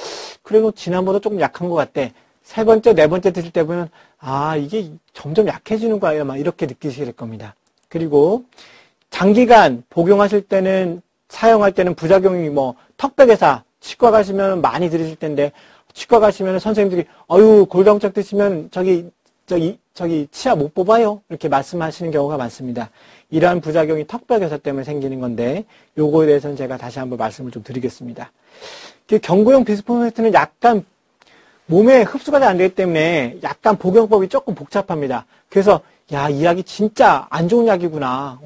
그래도 지난번보다 조금 약한 것 같대. 세 번째, 네 번째 드실 때 보면 아 이게 점점 약해지는 거예요. 막 이렇게 느끼시게 될 겁니다. 그리고 장기간 복용하실 때는 사용할 때는 부작용이 뭐 턱백에사 치과 가시면 많이 들으실 텐데 치과 가시면 선생님들이 어유 골다공증 드시면 저기 치아 못 뽑아요 이렇게 말씀하시는 경우가 많습니다. 이러한 부작용이 턱벽에서 때문에 생기는 건데 요거에 대해서는 제가 다시 한번 말씀을 좀 드리겠습니다. 경구용 비스포스페트는 약간 몸에 흡수가 잘 안 되기 때문에 약간 복용법이 조금 복잡합니다. 그래서 야, 이 약이 진짜 안 좋은 약이구나.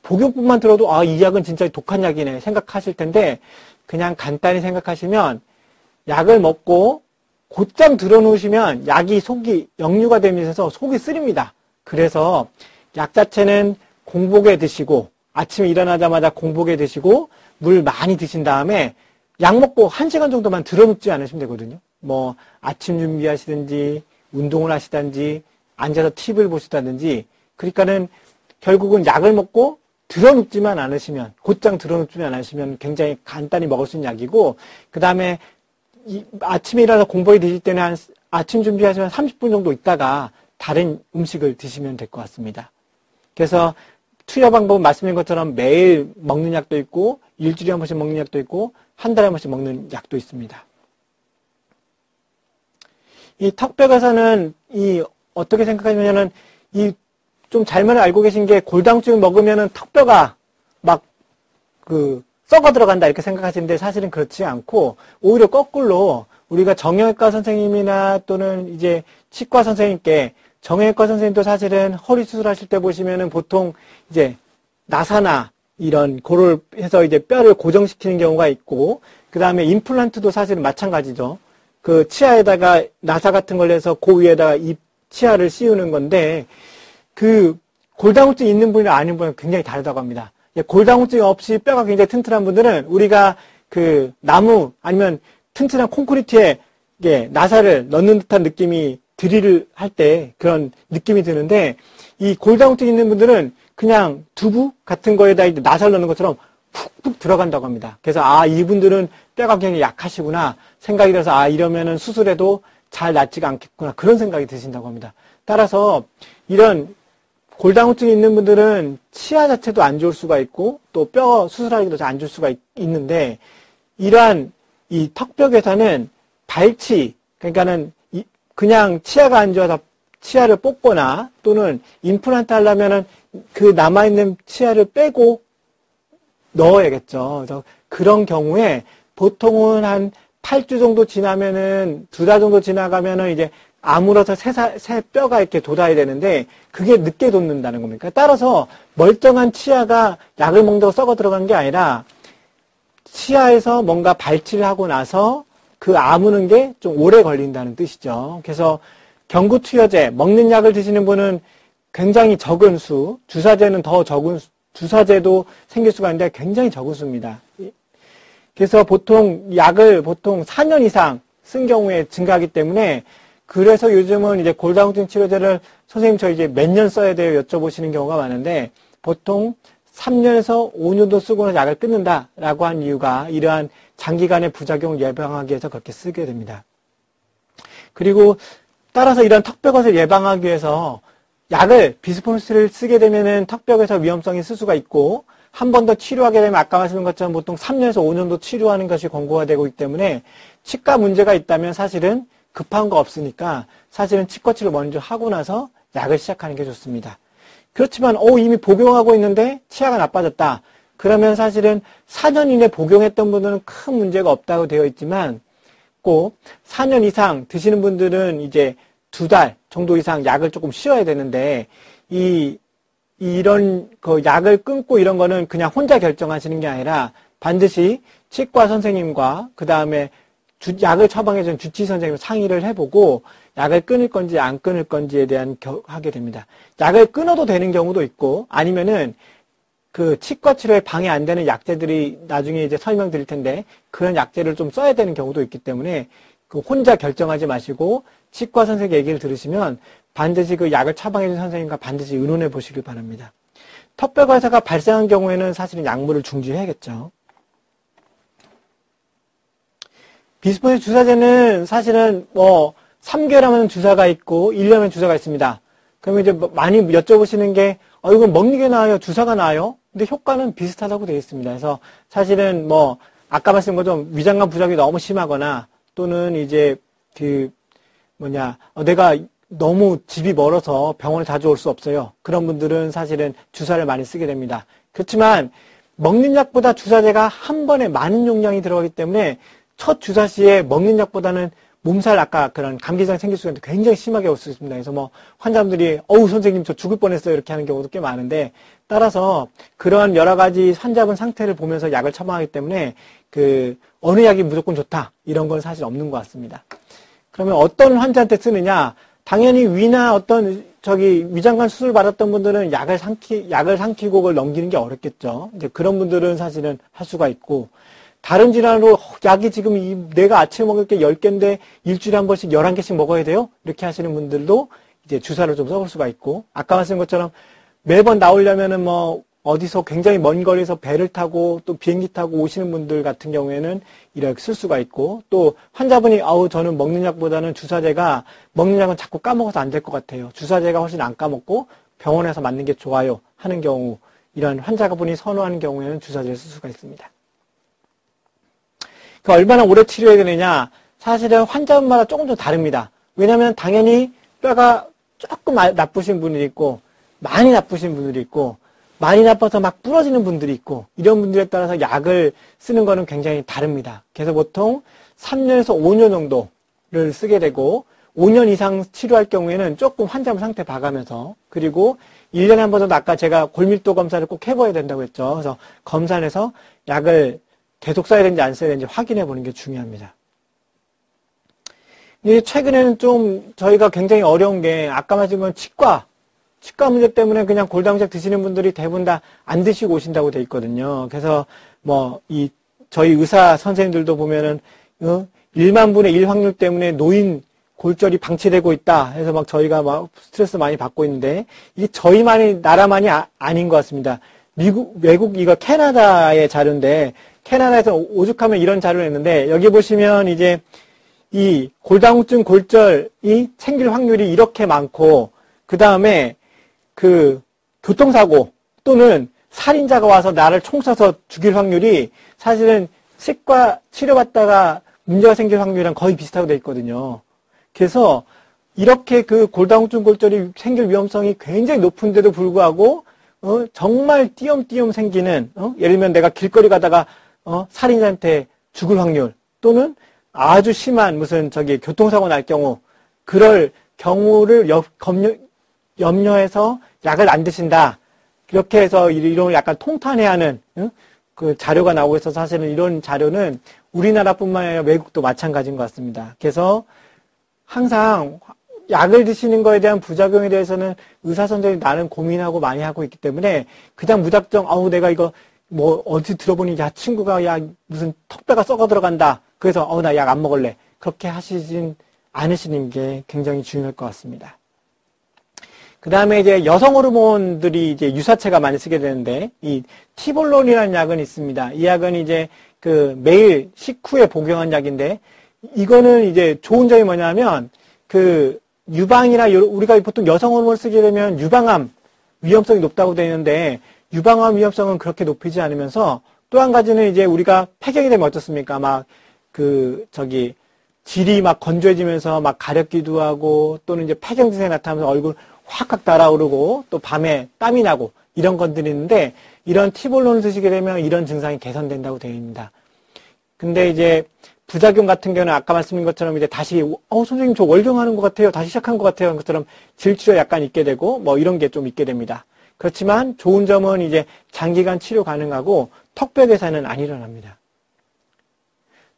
복용법만 들어도 아, 이 약은 진짜 독한 약이네 생각하실 텐데 그냥 간단히 생각하시면 약을 먹고 곧장 들어놓으시면 약이 속이 역류가 되면서 속이 쓰립니다. 그래서 약 자체는 공복에 드시고 아침에 일어나자마자 공복에 드시고 물 많이 드신 다음에 약 먹고 1시간 정도만 들어놓지 않으시면 되거든요. 뭐 아침 준비하시든지 운동을 하시든지 앉아서 TV를 보시다든지 그러니까는 결국은 약을 먹고 들어눕지만 않으시면 곧장 들어눕지만 않으시면 굉장히 간단히 먹을 수 있는 약이고 그 다음에 아침에 일어나서 공복에 드실 때는 한 아침 준비하시면 30분 정도 있다가 다른 음식을 드시면 될 것 같습니다. 그래서 투여 방법은 말씀드린 것처럼 매일 먹는 약도 있고 일주일에 한 번씩 먹는 약도 있고 한 달에 한 번씩 먹는 약도 있습니다. 이 턱벽에서는 어떻게 생각하냐면은 좀 잘못 알고 계신 게 골다공증 먹으면은 턱뼈가 막 썩어 들어간다 이렇게 생각하시는데 사실은 그렇지 않고 오히려 거꾸로 우리가 정형외과 선생님이나 또는 이제 치과 선생님께 정형외과 선생님도 사실은 허리 수술하실 때 보시면은 보통 이제 나사나 이런 고를 해서 이제 뼈를 고정시키는 경우가 있고 그 다음에 임플란트도 사실은 마찬가지죠. 그 치아에다가 나사 같은 걸 해서 그 위에다가 이 치아를 씌우는 건데 그 골다공증 있는 분이랑 아닌 분은 굉장히 다르다고 합니다. 골다공증 없이 뼈가 굉장히 튼튼한 분들은 우리가 그 나무 아니면 튼튼한 콘크리트에 나사를 넣는 듯한 느낌이 드릴을 할 때 그런 느낌이 드는데 이 골다공증 있는 분들은 그냥 두부 같은 거에다 이제 나사를 넣는 것처럼 푹푹 들어간다고 합니다. 그래서 이분들은 뼈가 굉장히 약하시구나 생각이 들어서 이러면은 수술해도 잘 낫지가 않겠구나 그런 생각이 드신다고 합니다. 따라서 이런 골다공증이 있는 분들은 치아 자체도 안 좋을 수가 있고 또 뼈 수술하기도 안 좋을 수가 있는데 이러한 이 턱벽에서는 발치 그러니까는 그냥 치아가 안 좋아서 치아를 뽑거나 또는 임플란트 하려면은 그 남아있는 치아를 빼고 넣어야겠죠. 그래서 그런 경우에 보통은 한 8주 정도 지나면은 2달 정도 지나가면은 이제 아물어서 새 뼈가 이렇게 돋아야 되는데 그게 늦게 돋는다는 겁니다. 따라서 멀쩡한 치아가 약을 먹는다고 썩어 들어간 게 아니라 치아에서 뭔가 발치를 하고 나서 그 아무는 게 좀 오래 걸린다는 뜻이죠. 그래서 경구투여제 먹는 약을 드시는 분은 굉장히 적은 수, 주사제는 더 적은 수, 주사제도 생길 수가 있는데 굉장히 적은 수입니다. 그래서 보통 약을 4년 이상 쓴 경우에 증가하기 때문에 그래서 요즘은 이제 골다공증 치료제를 선생님 저 이제 몇 년 써야 돼요 여쭤보시는 경우가 많은데 보통 3년에서 5년도 쓰고는 약을 끊는다라고 한 이유가 이러한 장기간의 부작용을 예방하기 위해서 그렇게 쓰게 됩니다. 그리고 따라서 이런 턱벽옷을 예방하기 위해서 약을 비스포스를 쓰게 되면은 턱벽에서 위험성이 있을 수가 있고 한 번 더 치료하게 되면 아까 말씀드린 것처럼 보통 3년에서 5년도 치료하는 것이 권고가 되고 있기 때문에 치과 문제가 있다면 사실은 급한 거 없으니까 사실은 치과 치료 먼저 하고 나서 약을 시작하는 게 좋습니다. 그렇지만 이미 복용하고 있는데 치아가 나빠졌다. 그러면 사실은 4년 이내 복용했던 분들은 큰 문제가 없다고 되어 있지만 꼭 4년 이상 드시는 분들은 이제 2달 정도 이상 약을 조금 쉬어야 되는데 이런 그 약을 끊고 이런 거는 그냥 혼자 결정하시는 게 아니라 반드시 치과 선생님과 그 다음에 약을 처방해준 주치 선생님 상의를 해보고 약을 끊을 건지 안 끊을 건지에 대한 하게 됩니다. 약을 끊어도 되는 경우도 있고 아니면은 그 치과 치료에 방해 안 되는 약제들이 나중에 이제 설명드릴 텐데 그런 약제를 좀 써야 되는 경우도 있기 때문에 그 혼자 결정하지 마시고 치과 선생님 얘기를 들으시면 반드시 그 약을 처방해준 선생님과 반드시 의논해 보시길 바랍니다. 턱뼈가사가 발생한 경우에는 사실은 약물을 중지해야겠죠. 비스포닌 주사제는 사실은 3개월 하면 주사가 있고 1년 하면 주사가 있습니다. 그러면 이제 많이 여쭤보시는 게 이건 먹는 게 나아요? 주사가 나아요? 근데 효과는 비슷하다고 되어 있습니다. 그래서 사실은 아까 말씀드린 것처럼 위장관 부작용이 너무 심하거나 또는 이제 내가 너무 집이 멀어서 병원에 자주 올 수 없어요. 그런 분들은 사실은 주사를 많이 쓰게 됩니다. 그렇지만 먹는 약보다 주사제가 한 번에 많은 용량이 들어가기 때문에 첫 주사 시에 먹는 약보다는 몸살 아까 그런 감기장 생길 수가 있는데 굉장히 심하게 올 수 있습니다. 그래서 환자분들이 선생님 저 죽을 뻔했어요 이렇게 하는 경우도 꽤 많은데 따라서 그런 여러 가지 환자분 상태를 보면서 약을 처방하기 때문에 어느 약이 무조건 좋다 이런 건 사실 없는 것 같습니다. 그러면 어떤 환자한테 쓰느냐? 당연히 위나 위장관 수술 받았던 분들은 약을 삼키고 그걸 넘기는 게 어렵겠죠. 이제 그런 분들은 사실은 할 수가 있고, 다른 질환으로 약이 지금 내가 아침에 먹을 게 10개인데 일주일에 한 번씩 11개씩 먹어야 돼요? 이렇게 하시는 분들도 이제 주사를 좀 써볼 수가 있고, 아까 말씀드린 것처럼 매번 나오려면은 어디서 굉장히 먼 거리에서 배를 타고 또 비행기 타고 오시는 분들 같은 경우에는 이렇게 쓸 수가 있고, 또 환자분이 저는 먹는 약보다는 주사제가 먹는 약은 자꾸 까먹어서 안 될 것 같아요. 주사제가 훨씬 안 까먹고 병원에서 맞는 게 좋아요 하는 경우, 이런 환자분이 선호하는 경우에는 주사제를 쓸 수가 있습니다. 얼마나 오래 치료해야 되느냐? 사실은 환자분마다 조금 좀 다릅니다. 왜냐하면 당연히 뼈가 조금 나쁘신 분들이 있고 많이 나쁘신 분들이 있고 많이 나빠서 막 부러지는 분들이 있고 이런 분들에 따라서 약을 쓰는 거는 굉장히 다릅니다. 그래서 보통 3년에서 5년 정도를 쓰게 되고 5년 이상 치료할 경우에는 조금 환자분 상태 봐가면서, 그리고 1년에 한 번 정도 아까 제가 골밀도 검사를 꼭 해봐야 된다고 했죠. 그래서 검사를 해서 약을 계속 써야 되는지 안 써야 되는지 확인해 보는 게 중요합니다. 최근에는 좀 저희가 굉장히 어려운 게 아까 말씀드린 건 치과 문제 때문에 그냥 골다공증 드시는 분들이 대부분 다 안 드시고 오신다고 돼 있거든요. 그래서 저희 의사 선생님들도 보면은 1만 분의 1 확률 때문에 노인 골절이 방치되고 있다 해서 저희가 스트레스 많이 받고 있는데, 이게 나라만이 아닌 것 같습니다. 외국 이거 캐나다의 자료인데, 캐나다에서 오죽하면 이런 자료를 냈는데, 여기 보시면 이제 이 골다공증 골절이 생길 확률이 이렇게 많고, 그 다음에 교통사고 또는 살인자가 와서 나를 총 쏴서 죽일 확률이 사실은 치과 치료받다가 문제가 생길 확률이랑 거의 비슷하게 돼 있거든요. 그래서 이렇게 골다공증 골절이 생길 위험성이 굉장히 높은데도 불구하고 정말 띄엄띄엄 생기는, 예를 들면 내가 길거리 가다가 살인자한테 죽을 확률, 또는 아주 심한 교통사고 날 경우, 그럴 경우를 염려해서 약을 안 드신다. 이렇게 해서 이런 약간 통탄해하는 자료가 나오고 있어서, 사실은 이런 자료는 우리나라뿐만 아니라 외국도 마찬가지인 것 같습니다. 그래서 항상 약을 드시는 거에 대한 부작용에 대해서는 의사 선생님이 나는 고민하고 많이 하고 있기 때문에 그냥 무작정 내가 이거 어디 들어보니 친구가 무슨 턱뼈가 썩어 들어간다. 그래서 나 약 안 먹을래. 그렇게 하시진 않으시는 게 굉장히 중요할 것 같습니다. 그 다음에 이제 여성 호르몬들이 이제 유사체가 많이 쓰게 되는데, 이 티볼론이라는 약은 있습니다. 이 약은 이제 매일 식후에 복용한 약인데, 이거는 이제 좋은 점이 뭐냐면, 유방이나 우리가 보통 여성 호르몬을 쓰게 되면 유방암 위험성이 높다고 되어 있는데, 유방암 위험성은 그렇게 높이지 않으면서, 또 한 가지는 이제 우리가 폐경이 되면 어떻습니까? 질이 건조해지면서 가렵기도 하고, 또는 이제 폐경 증세가 나타나면서 얼굴 확 달아오르고, 또 밤에 땀이 나고, 이런 것들이 있는데, 이런 티볼론을 드시게 되면 이런 증상이 개선된다고 되어 있습니다. 근데 이제 부작용 같은 경우는 아까 말씀드린 것처럼 이제 다시 선생님 저 월경하는 것 같아요. 다시 시작한 것 같아요. 것처럼 질치료 약간 있게 되고 이런 게 좀 있게 됩니다. 그렇지만 좋은 점은 이제 장기간 치료 가능하고 턱뼈 괴사는 안 일어납니다.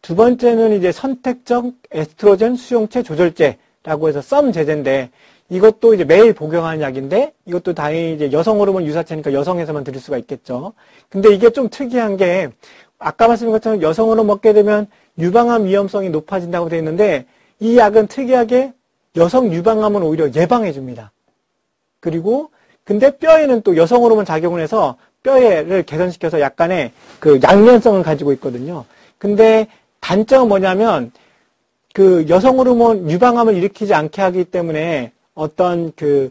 두 번째는 이제 선택적 에스트로겐 수용체 조절제라고 해서 썸 제제인데, 이것도 이제 매일 복용하는 약인데, 이것도 당연히 이제 여성 호르몬 유사체니까 여성에서만 드릴 수가 있겠죠. 근데 이게 좀 특이한 게, 아까 말씀드린 것처럼 여성 호르몬 먹게 되면 유방암 위험성이 높아진다고 되어 있는데, 이 약은 특이하게 여성 유방암은 오히려 예방해 줍니다. 그리고 근데 뼈에는 또 여성 호르몬 작용을 해서 뼈를 개선시켜서 약간의 그 양면성을 가지고 있거든요. 근데 단점은 뭐냐면 그 여성 호르몬 유방암을 일으키지 않게 하기 때문에 어떤 그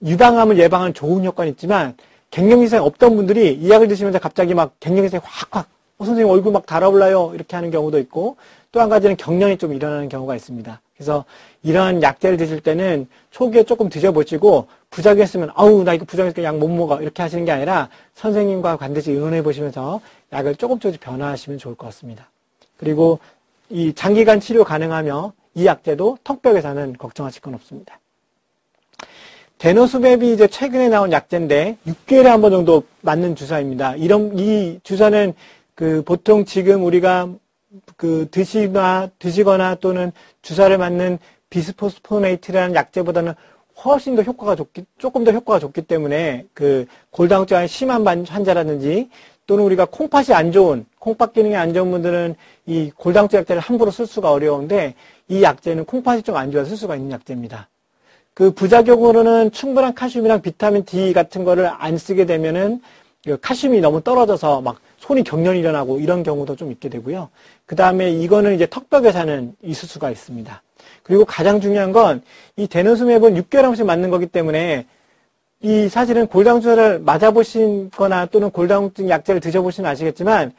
유방암을 예방하는 좋은 효과는 있지만 갱년기증이 없던 분들이 이 약을 드시면서 갑자기 막 갱년기증이 확 선생님 얼굴 막 달아올라요 이렇게 하는 경우도 있고 또 한 가지는 경련이 좀 일어나는 경우가 있습니다. 그래서 이런 약제를 드실 때는 초기에 조금 드셔보시고 부작용했으면 아우 나 이거 부작용했으니까 약 못 먹어 이렇게 하시는 게 아니라 선생님과 반드시 의논해 보시면서 약을 조금씩 변화하시면 좋을 것 같습니다. 그리고 이 장기간 치료 가능하며 이 약제도 턱벽에서는 걱정하실 건 없습니다. 데노스맵이 이제 최근에 나온 약제인데 6개월에 한 번 정도 맞는 주사입니다. 이 주사는 그 보통 지금 우리가 그 드시거나 또는 주사를 맞는 비스포스포네이트라는 약제보다는 훨씬 더 조금 더 효과가 좋기 때문에 그 골다공증이 심한 환자라든지 또는 우리가 콩팥 기능이 안 좋은 분들은 이 골다공증 약제를 함부로 쓸 수가 어려운데 이 약제는 콩팥이 좀 안 좋아서 쓸 수가 있는 약제입니다. 그 부작용으로는 충분한 칼슘이랑 비타민 D 같은 거를 안 쓰게 되면은 칼슘이 너무 떨어져서 막 손이 경련이 일어나고 이런 경우도 좀 있게 되고요. 그 다음에 이거는 이제 턱벽에서는 있을 수가 있습니다. 그리고 가장 중요한 건 이 데노스맵은 6개월에 한 번씩 맞는 거기 때문에 이 사실은 골다공증을 맞아보신 거나 또는 골다공증 약제를 드셔보시면 아시겠지만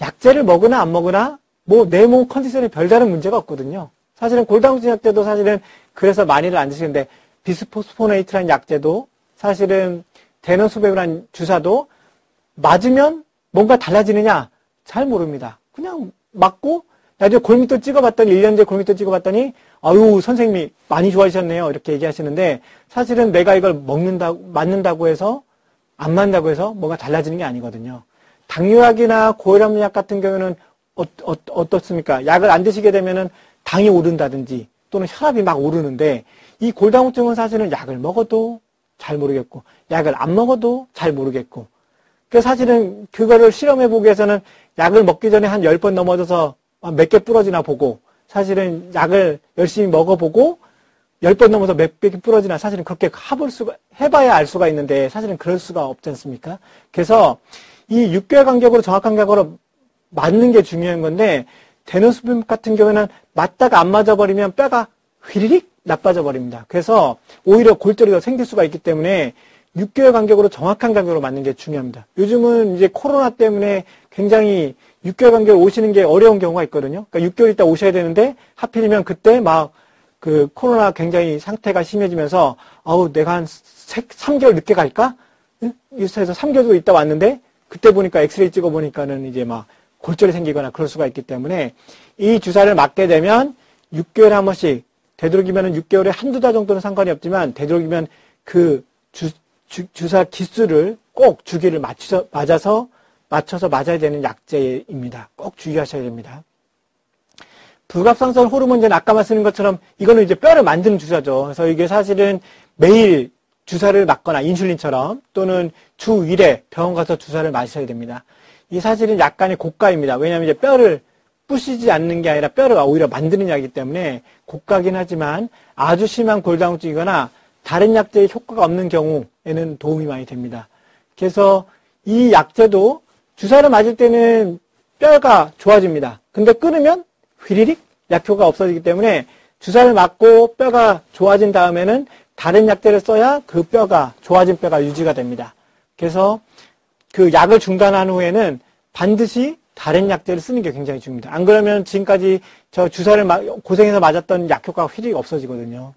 약제를 먹으나 안 먹으나 뭐 내 몸 컨디션에 별다른 문제가 없거든요. 사실은 골다공증 약제도 사실은 그래서 많이를 안 드시는데 비스포스포네이트라는 약제도 사실은 데노스맵이라는 주사도 맞으면 뭔가 달라지느냐? 잘 모릅니다. 그냥 맞고 나중에 골밑도 찍어봤더니 1년 뒤에 골밑도 찍어봤더니 아유 선생님이 많이 좋아지셨네요 이렇게 얘기하시는데 사실은 내가 이걸 맞는다고 해서 안 맞는다고 해서 뭔가 달라지는 게 아니거든요. 당뇨약이나 고혈압약 같은 경우는 어떻습니까? 약을 안 드시게 되면은 당이 오른다든지 또는 혈압이 막 오르는데 이 골다공증은 사실은 약을 먹어도 잘 모르겠고 약을 안 먹어도 잘 모르겠고 그래서 사실은 그거를 실험해보기 위해서는 약을 먹기 전에 한 10번 넘어져서 몇 개 부러지나 보고 사실은 약을 열심히 먹어보고 10번 넘어서 몇 개 부러지나 사실은 그렇게 해봐야 알 수가 있는데 사실은 그럴 수가 없지 않습니까? 그래서 이 6개월 간격으로 정확한 간격으로 맞는 게 중요한 건데 데노스맵 같은 경우에는 맞다가 안 맞아버리면 뼈가 휘리릭 나빠져 버립니다. 그래서 오히려 골절이 생길 수가 있기 때문에 6개월 간격으로 정확한 간격으로 맞는 게 중요합니다. 요즘은 이제 코로나 때문에 굉장히 6개월 간격으로 오시는 게 어려운 경우가 있거든요. 그러니까 6개월 있다 오셔야 되는데 하필이면 그때 막 그 코로나 굉장히 상태가 심해지면서 아우 내가 한 3개월 늦게 갈까? 뉴스에서 3개월 있다 왔는데 그때 보니까 엑스레이 찍어 보니까는 이제 막 골절이 생기거나 그럴 수가 있기 때문에 이 주사를 맞게 되면 6개월에 한 번씩 되도록이면 6개월에 한두 달 정도는 상관이 없지만 되도록이면 그 주사 기수를 꼭 주기를 맞춰서 맞아야 되는 약제입니다. 꼭 주의하셔야 됩니다. 부갑상선 호르몬제는 아까 말씀드린 것처럼 이거는 이제 뼈를 만드는 주사죠. 그래서 이게 사실은 매일 주사를 맞거나 인슐린처럼 또는 주 1회 병원 가서 주사를 맞으셔야 됩니다. 이 사실은 약간의 고가입니다. 왜냐하면 이제 뼈를 부시지 않는 게 아니라 뼈를 오히려 만드는 약이기 때문에 고가긴 하지만 아주 심한 골다공증이거나 다른 약제의 효과가 없는 경우에는 도움이 많이 됩니다. 그래서 이 약제도 주사를 맞을 때는 뼈가 좋아집니다. 근데 끊으면 휘리릭 약효가 없어지기 때문에 주사를 맞고 뼈가 좋아진 다음에는 다른 약제를 써야 그 뼈가 좋아진 뼈가 유지가 됩니다. 그래서 그 약을 중단한 후에는 반드시 다른 약제를 쓰는 게 굉장히 중요합니다. 안 그러면 지금까지 저 주사를 고생해서 맞았던 약효과가 휘리릭 없어지거든요.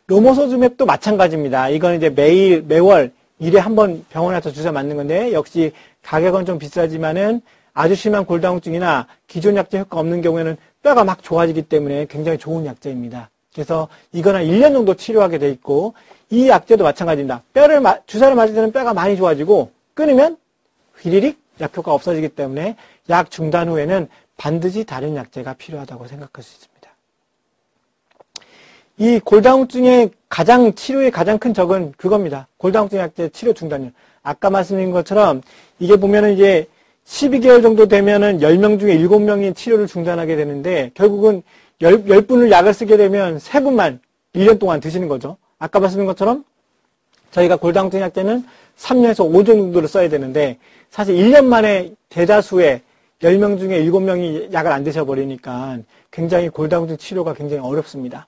로모소즈맵도 마찬가지입니다. 이건 이제 매월 1회 한 번 병원에 가서 주사 맞는 건데 역시 가격은 좀 비싸지만은 아주 심한 골다공증이나 기존 약제 효과 없는 경우에는 뼈가 막 좋아지기 때문에 굉장히 좋은 약제입니다. 그래서 이건 한 1년 정도 치료하게 돼 있고 이 약제도 마찬가지입니다. 주사를 맞을 때는 뼈가 많이 좋아지고 끊으면 휘리릭 약효가 없어지기 때문에 약 중단 후에는 반드시 다른 약제가 필요하다고 생각할 수 있습니다. 이 골다공증의 치료의 가장 큰 적은 그겁니다. 골다공증 약제 치료 중단율. 아까 말씀드린 것처럼 이게 보면은 이제 12개월 정도 되면은 10명 중에 7명이 치료를 중단하게 되는데 결국은 열 분을 약을 쓰게 되면 3분만 1년 동안 드시는 거죠. 아까 말씀드린 것처럼 저희가 골다공증 약 때는 3년에서 5년 정도를 써야 되는데 사실 1년 만에 대다수의 10명 중에 7명이 약을 안 드셔버리니까 굉장히 골다공증 치료가 굉장히 어렵습니다.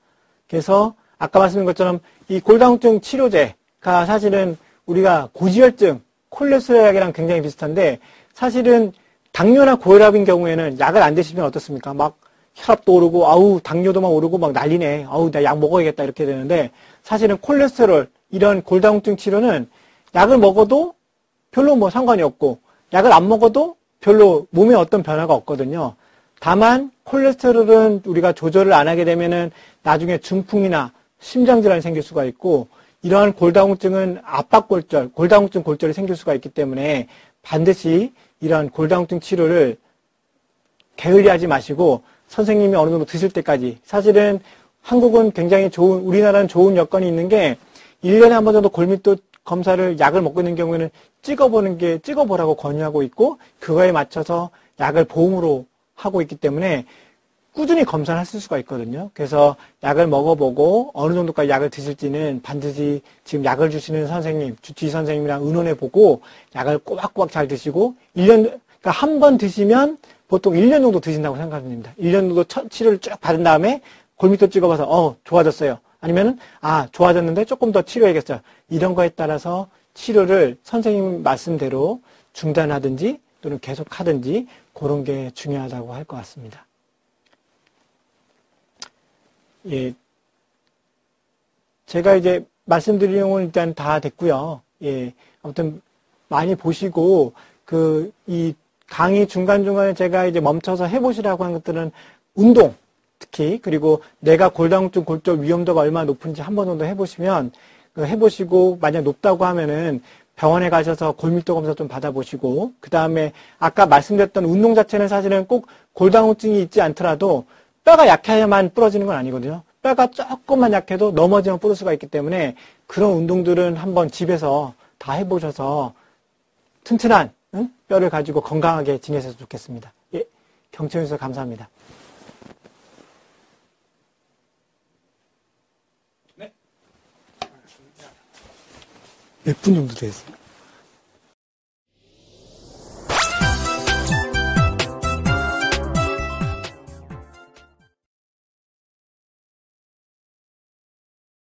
그래서 아까 말씀드린 것처럼 이 골다공증 치료제가 사실은 우리가 고지혈증, 콜레스테롤 약이랑 굉장히 비슷한데 사실은 당뇨나 고혈압인 경우에는 약을 안 드시면 어떻습니까? 막 혈압도 오르고 아우 당뇨도 막 오르고 막 난리네. 아우 나 약 먹어야겠다 이렇게 되는데 사실은 콜레스테롤 이런 골다공증 치료는 약을 먹어도 별로 뭐 상관이 없고 약을 안 먹어도 별로 몸에 어떤 변화가 없거든요. 다만 콜레스테롤은 우리가 조절을 안 하게 되면은 나중에 중풍이나 심장질환이 생길 수가 있고 이러한 골다공증은 압박골절, 골다공증 골절이 생길 수가 있기 때문에 반드시 이러한 골다공증 치료를 게을리하지 마시고 선생님이 어느 정도 드실 때까지 사실은 한국은 굉장히 우리나라는 좋은 여건이 있는 게 1년에 한 번 정도 골밀도 검사를 약을 먹고 있는 경우에는 찍어보라고 권유하고 있고 그거에 맞춰서 약을 보험으로 하고 있기 때문에 꾸준히 검사를 하실 수가 있거든요. 그래서 약을 먹어보고 어느 정도까지 약을 드실지는 반드시 지금 약을 주시는 선생님, 주치의 선생님이랑 의논해보고 약을 꼬박꼬박 잘 드시고 1년, 그러니까 한 번 드시면 보통 1년 정도 드신다고 생각합니다. 1년 정도 치료를 쭉 받은 다음에 골밀도 찍어봐서 좋아졌어요. 아니면은 좋아졌는데 조금 더 치료해야겠어요. 이런 거에 따라서 치료를 선생님 말씀대로 중단하든지 또는 계속 하든지 그런 게 중요하다고 할 것 같습니다. 예. 제가 이제 말씀드린 내용은 일단 다 됐고요. 예. 아무튼 많이 보시고 이 강의 중간중간에 제가 이제 멈춰서 해보시라고 하는 것들은 운동, 특히, 그리고 내가 골다공증 골절 위험도가 얼마나 높은지 한 번 정도 해보시면, 해보시고, 만약 높다고 하면은 병원에 가셔서 골밀도 검사 좀 받아보시고, 그 다음에 아까 말씀드렸던 운동 자체는 사실은 꼭 골다공증이 있지 않더라도 뼈가 약해야만 부러지는 건 아니거든요. 뼈가 조금만 약해도 넘어지면 부를 수가 있기 때문에 그런 운동들은 한번 집에서 다 해보셔서 튼튼한 뼈를 가지고 건강하게 지내셔서 좋겠습니다. 예, 경청해주셔서 감사합니다. 네. 몇 분 정도 됐어요?